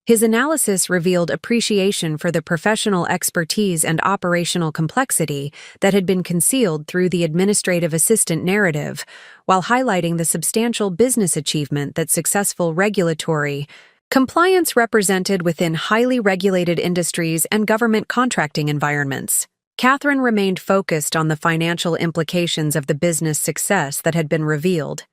[SPEAKER 1] His analysis revealed appreciation for the professional expertise and operational complexity that had been concealed through the administrative assistant narrative, while highlighting the substantial business achievement that successful regulatory compliance represented within highly regulated industries and government contracting environments. Catherine remained focused on the financial implications of the business success that had been revealed,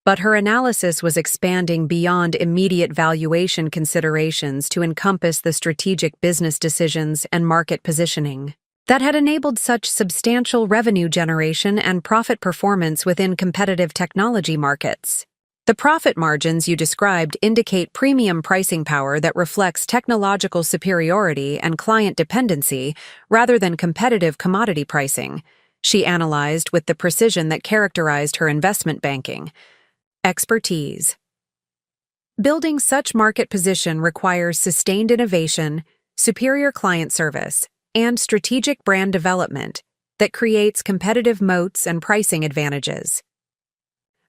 [SPEAKER 1] but her analysis was expanding beyond immediate valuation considerations to encompass the strategic business decisions and market positioning that had enabled such substantial revenue generation and profit performance within competitive technology markets. The profit margins you described indicate premium pricing power that reflects technological superiority and client dependency rather than competitive commodity pricing, she analyzed with the precision that characterized her investment banking expertise. Building such market position requires sustained innovation, superior client service, and strategic brand development that creates competitive moats and pricing advantages.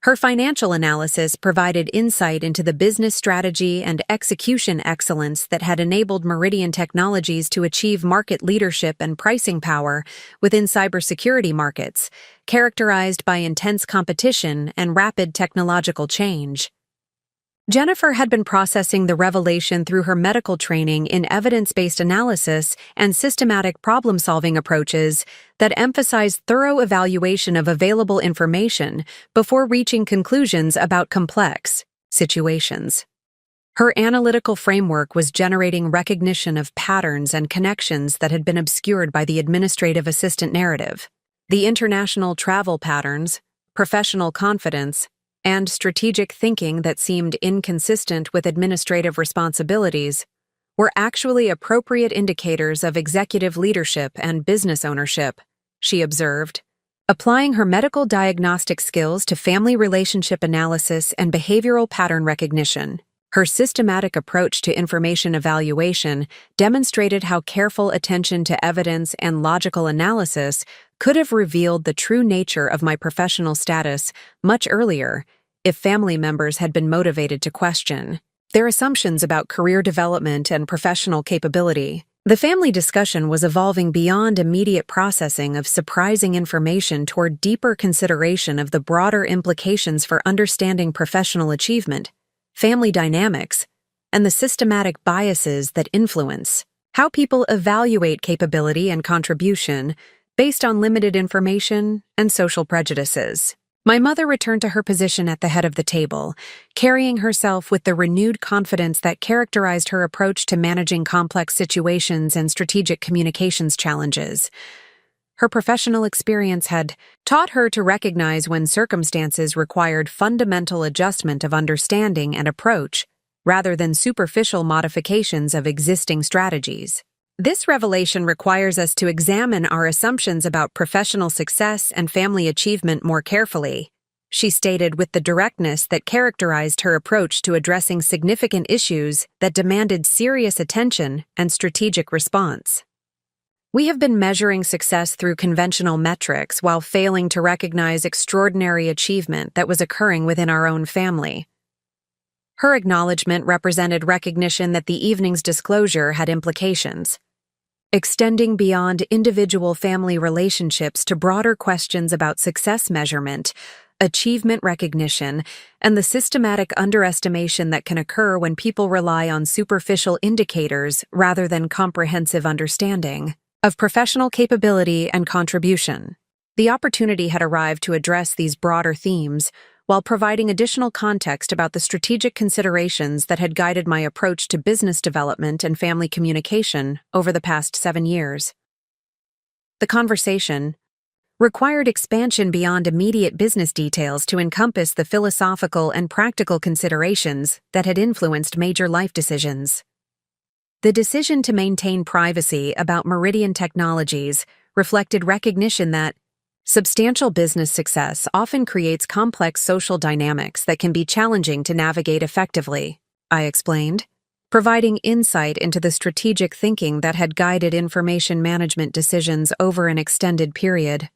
[SPEAKER 1] Her financial analysis provided insight into the business strategy and execution excellence that had enabled Meridian Technologies to achieve market leadership and pricing power within cybersecurity markets, characterized by intense competition and rapid technological change. Jennifer had been processing the revelation through her medical training in evidence-based analysis and systematic problem-solving approaches that emphasized thorough evaluation of available information before reaching conclusions about complex situations. Her analytical framework was generating recognition of patterns and connections that had been obscured by the administrative assistant narrative. The international travel patterns, professional confidence, and strategic thinking that seemed inconsistent with administrative responsibilities were actually appropriate indicators of executive leadership and business ownership, she observed. Applying her medical diagnostic skills to family relationship analysis and behavioral pattern recognition, her systematic approach to information evaluation demonstrated how careful attention to evidence and logical analysis could have revealed the true nature of my professional status much earlier if family members had been motivated to question their assumptions about career development and professional capability. The family discussion was evolving beyond immediate processing of surprising information toward deeper consideration of the broader implications for understanding professional achievement, family dynamics, and the systematic biases that influence how people evaluate capability and contribution based on limited information and social prejudices. My mother returned to her position at the head of the table, carrying herself with the renewed confidence that characterized her approach to managing complex situations and strategic communications challenges. Her professional experience had taught her to recognize when circumstances required fundamental adjustment of understanding and approach, rather than superficial modifications of existing strategies. This revelation requires us to examine our assumptions about professional success and family achievement more carefully, she stated with the directness that characterized her approach to addressing significant issues that demanded serious attention and strategic response. We have been measuring success through conventional metrics while failing to recognize extraordinary achievement that was occurring within our own family. Her acknowledgement represented recognition that the evening's disclosure had implications, extending beyond individual family relationships to broader questions about success measurement, achievement recognition, and the systematic underestimation that can occur when people rely on superficial indicators rather than comprehensive understanding of professional capability and contribution. The opportunity had arrived to address these broader themes while providing additional context about the strategic considerations that had guided my approach to business development and family communication over the past 7 years. The conversation required expansion beyond immediate business details to encompass the philosophical and practical considerations that had influenced major life decisions. The decision to maintain privacy about Meridian Technologies reflected recognition that substantial business success often creates complex social dynamics that can be challenging to navigate effectively, I explained, providing insight into the strategic thinking that had guided information management decisions over an extended period.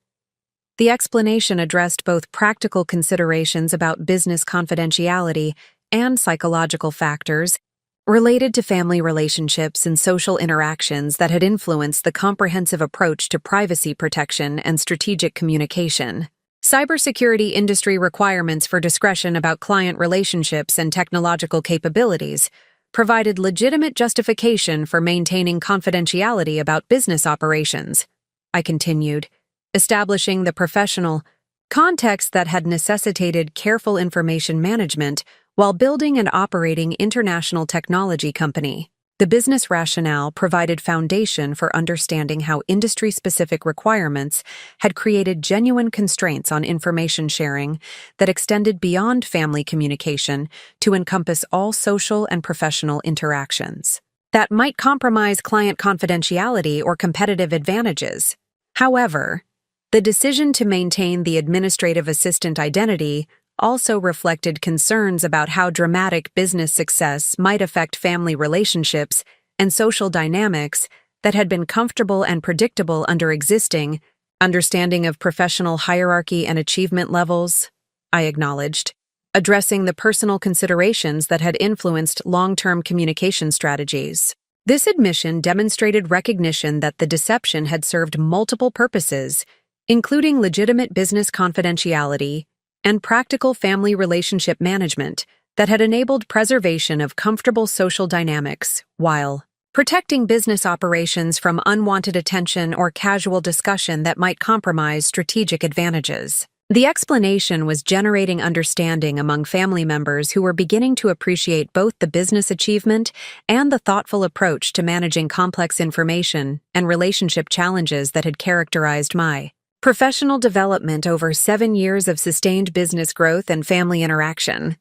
[SPEAKER 1] The explanation addressed both practical considerations about business confidentiality and psychological factors related to family relationships and social interactions that had influenced the comprehensive approach to privacy protection and strategic communication. Cybersecurity industry requirements for discretion about client relationships and technological capabilities provided legitimate justification for maintaining confidentiality about business operations, I continued, establishing the professional context that had necessitated careful information management while building and operating international technology company. The business rationale provided foundation for understanding how industry-specific requirements had created genuine constraints on information sharing that extended beyond family communication to encompass all social and professional interactions that might compromise client confidentiality or competitive advantages. However, the decision to maintain the administrative assistant identity also reflected concerns about how dramatic business success might affect family relationships and social dynamics that had been comfortable and predictable under existing understanding of professional hierarchy and achievement levels, I acknowledged, addressing the personal considerations that had influenced long-term communication strategies. This admission demonstrated recognition that the deception had served multiple purposes, including legitimate business confidentiality and practical family relationship management that had enabled preservation of comfortable social dynamics while protecting business operations from unwanted attention or casual discussion that might compromise strategic advantages. The explanation was generating understanding among family members who were beginning to appreciate both the business achievement and the thoughtful approach to managing complex information and relationship challenges that had characterized my professional development over 7 years of sustained business growth and family interaction.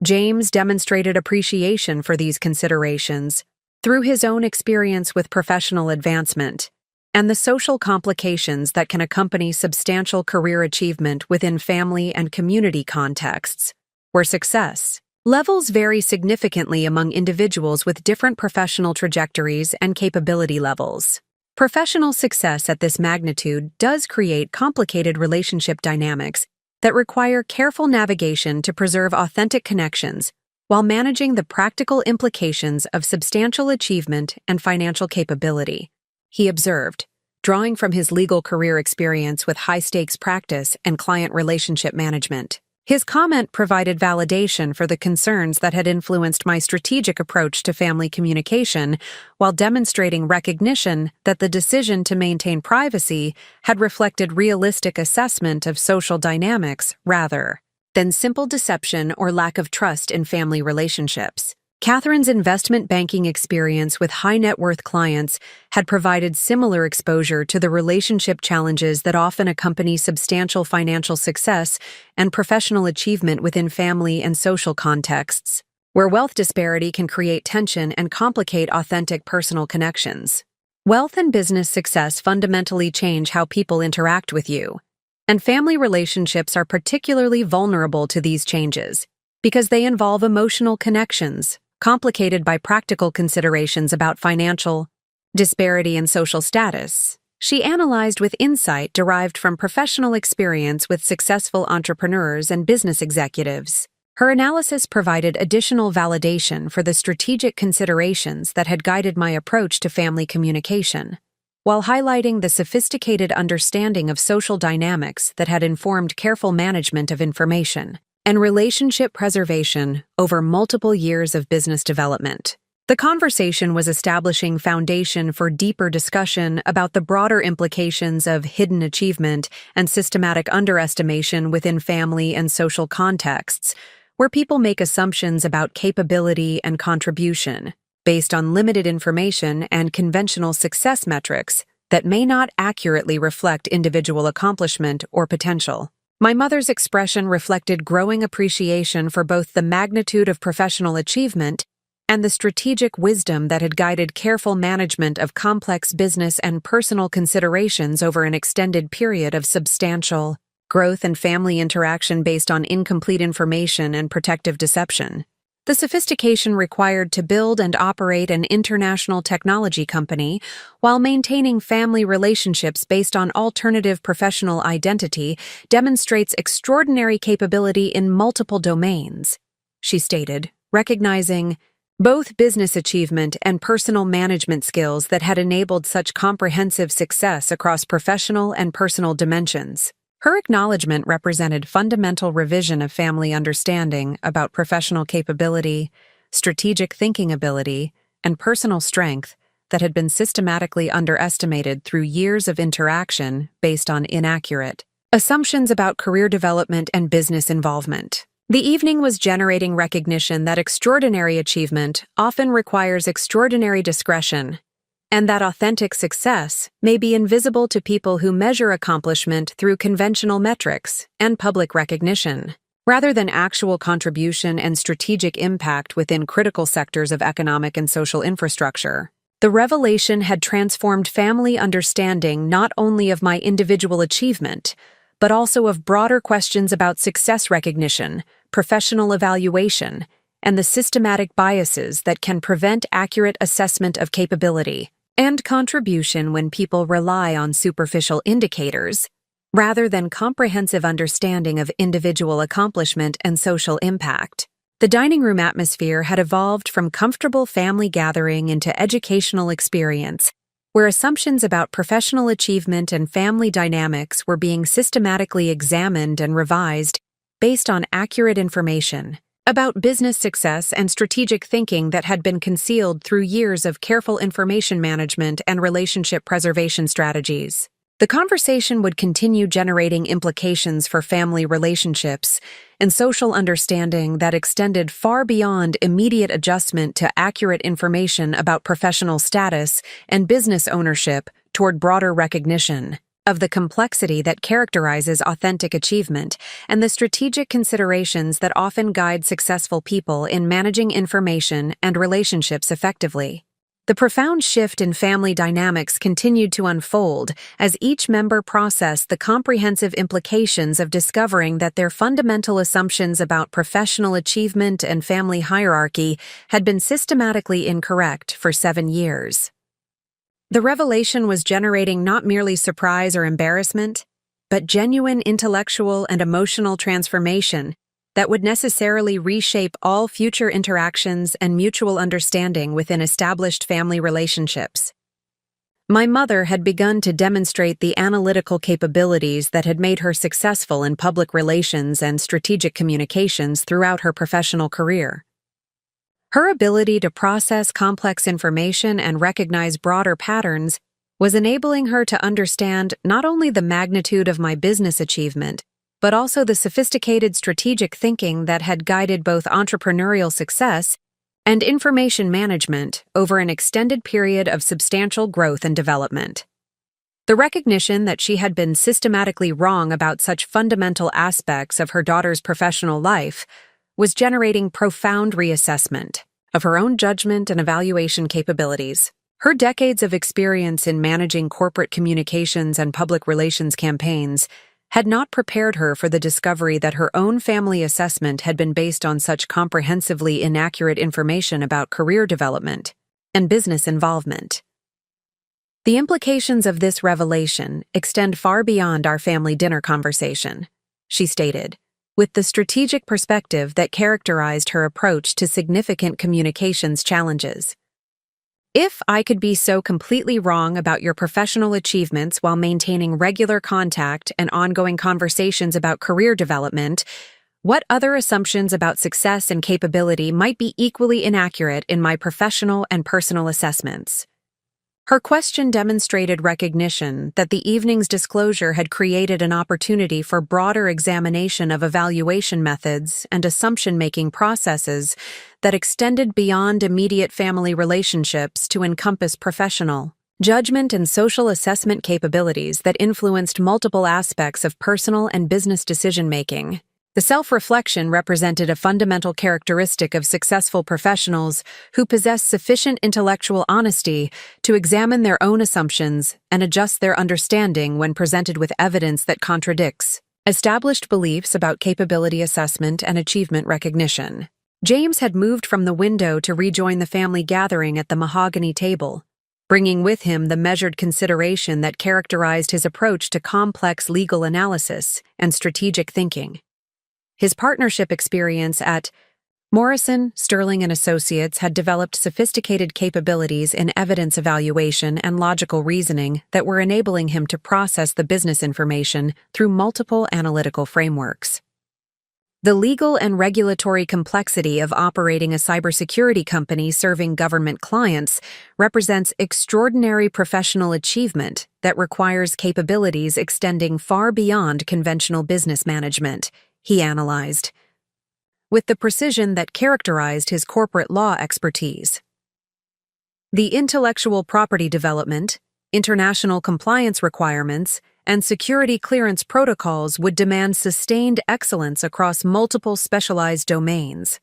[SPEAKER 1] James demonstrated appreciation for these considerations through his own experience with professional advancement and the social complications that can accompany substantial career achievement within family and community contexts, where success levels vary significantly among individuals with different professional trajectories and capability levels. Professional success at this magnitude does create complicated relationship dynamics that require careful navigation to preserve authentic connections while managing the practical implications of substantial achievement and financial capability, he observed, drawing from his legal career experience with high-stakes practice and client relationship management. His comment provided validation for the concerns that had influenced my strategic approach to family communication, while demonstrating recognition that the decision to maintain privacy had reflected realistic assessment of social dynamics rather than simple deception or lack of trust in family relationships. Catherine's investment banking experience with high-net-worth clients had provided similar exposure to the relationship challenges that often accompany substantial financial success and professional achievement within family and social contexts, where wealth disparity can create tension and complicate authentic personal connections. Wealth and business success fundamentally change how people interact with you, and family relationships are particularly vulnerable to these changes because they involve emotional connections, complicated by practical considerations about financial disparity and social status. She analyzed with insight derived from professional experience with successful entrepreneurs and business executives. Her analysis provided additional validation for the strategic considerations that had guided my approach to family communication, while highlighting the sophisticated understanding of social dynamics that had informed careful management of information and relationship preservation over multiple years of business development. The conversation was establishing foundation for deeper discussion about the broader implications of hidden achievement and systematic underestimation within family and social contexts, where people make assumptions about capability and contribution based on limited information and conventional success metrics that may not accurately reflect individual accomplishment or potential. My mother's expression reflected growing appreciation for both the magnitude of professional achievement and the strategic wisdom that had guided careful management of complex business and personal considerations over an extended period of substantial growth and family interaction based on incomplete information and protective deception. The sophistication required to build and operate an international technology company while maintaining family relationships based on alternative professional identity demonstrates extraordinary capability in multiple domains, she stated, recognizing both business achievement and personal management skills that had enabled such comprehensive success across professional and personal dimensions. Her acknowledgement represented fundamental revision of family understanding about professional capability, strategic thinking ability, and personal strength that had been systematically underestimated through years of interaction based on inaccurate assumptions about career development and business involvement. The evening was generating recognition that extraordinary achievement often requires extraordinary discretion, and that authentic success may be invisible to people who measure accomplishment through conventional metrics and public recognition, rather than actual contribution and strategic impact within critical sectors of economic and social infrastructure. The revelation had transformed family understanding not only of my individual achievement, but also of broader questions about success recognition, professional evaluation, and the systematic biases that can prevent accurate assessment of capability and contribution when people rely on superficial indicators, rather than comprehensive understanding of individual accomplishment and social impact. The dining room atmosphere had evolved from comfortable family gathering into educational experience, where assumptions about professional achievement and family dynamics were being systematically examined and revised based on accurate information about business success and strategic thinking that had been concealed through years of careful information management and relationship preservation strategies. The conversation would continue generating implications for family relationships and social understanding that extended far beyond immediate adjustment to accurate information about professional status and business ownership toward broader recognition of the complexity that characterizes authentic achievement and the strategic considerations that often guide successful people in managing information and relationships effectively. The profound shift in family dynamics continued to unfold as each member processed the comprehensive implications of discovering that their fundamental assumptions about professional achievement and family hierarchy had been systematically incorrect for 7 years. The revelation was generating not merely surprise or embarrassment, but genuine intellectual and emotional transformation that would necessarily reshape all future interactions and mutual understanding within established family relationships. My mother had begun to demonstrate the analytical capabilities that had made her successful in public relations and strategic communications throughout her professional career. Her ability to process complex information and recognize broader patterns was enabling her to understand not only the magnitude of my business achievement, but also the sophisticated strategic thinking that had guided both entrepreneurial success and information management over an extended period of substantial growth and development. The recognition that she had been systematically wrong about such fundamental aspects of her daughter's professional life was generating profound reassessment of her own judgment and evaluation capabilities. Her decades of experience in managing corporate communications and public relations campaigns had not prepared her for the discovery that her own family assessment had been based on such comprehensively inaccurate information about career development and business involvement. The implications of this revelation extend far beyond our family dinner conversation, she stated, with the strategic perspective that characterized her approach to significant communications challenges. If I could be so completely wrong about your professional achievements while maintaining regular contact and ongoing conversations about career development, what other assumptions about success and capability might be equally inaccurate in my professional and personal assessments? Her question demonstrated recognition that the evening's disclosure had created an opportunity for broader examination of evaluation methods and assumption-making processes that extended beyond immediate family relationships to encompass professional, judgment and social assessment capabilities that influenced multiple aspects of personal and business decision-making. The self-reflection represented a fundamental characteristic of successful professionals who possess sufficient intellectual honesty to examine their own assumptions and adjust their understanding when presented with evidence that contradicts established beliefs about capability assessment and achievement recognition. James had moved from the window to rejoin the family gathering at the mahogany table, bringing with him the measured consideration that characterized his approach to complex legal analysis and strategic thinking. His partnership experience at Morrison, Sterling and Associates had developed sophisticated capabilities in evidence evaluation and logical reasoning that were enabling him to process the business information through multiple analytical frameworks. The legal and regulatory complexity of operating a cybersecurity company serving government clients represents extraordinary professional achievement that requires capabilities extending far beyond conventional business management, he analyzed, with the precision that characterized his corporate law expertise. The intellectual property development, international compliance requirements, and security clearance protocols would demand sustained excellence across multiple specialized domains.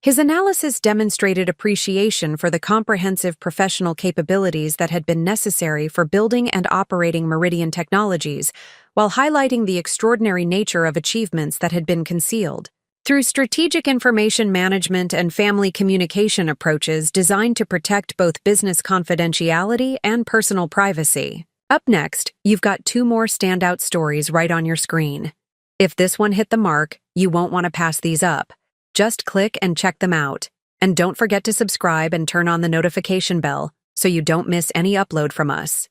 [SPEAKER 1] His analysis demonstrated appreciation for the comprehensive professional capabilities that had been necessary for building and operating Meridian Technologies, while highlighting the extraordinary nature of achievements that had been concealed through strategic information management and family communication approaches designed to protect both business confidentiality and personal privacy. Up next, you've got 2 more standout stories right on your screen. If this one hit the mark, you won't want to pass these up. Just click and check them out. And don't forget to subscribe and turn on the notification bell so you don't miss any upload from us.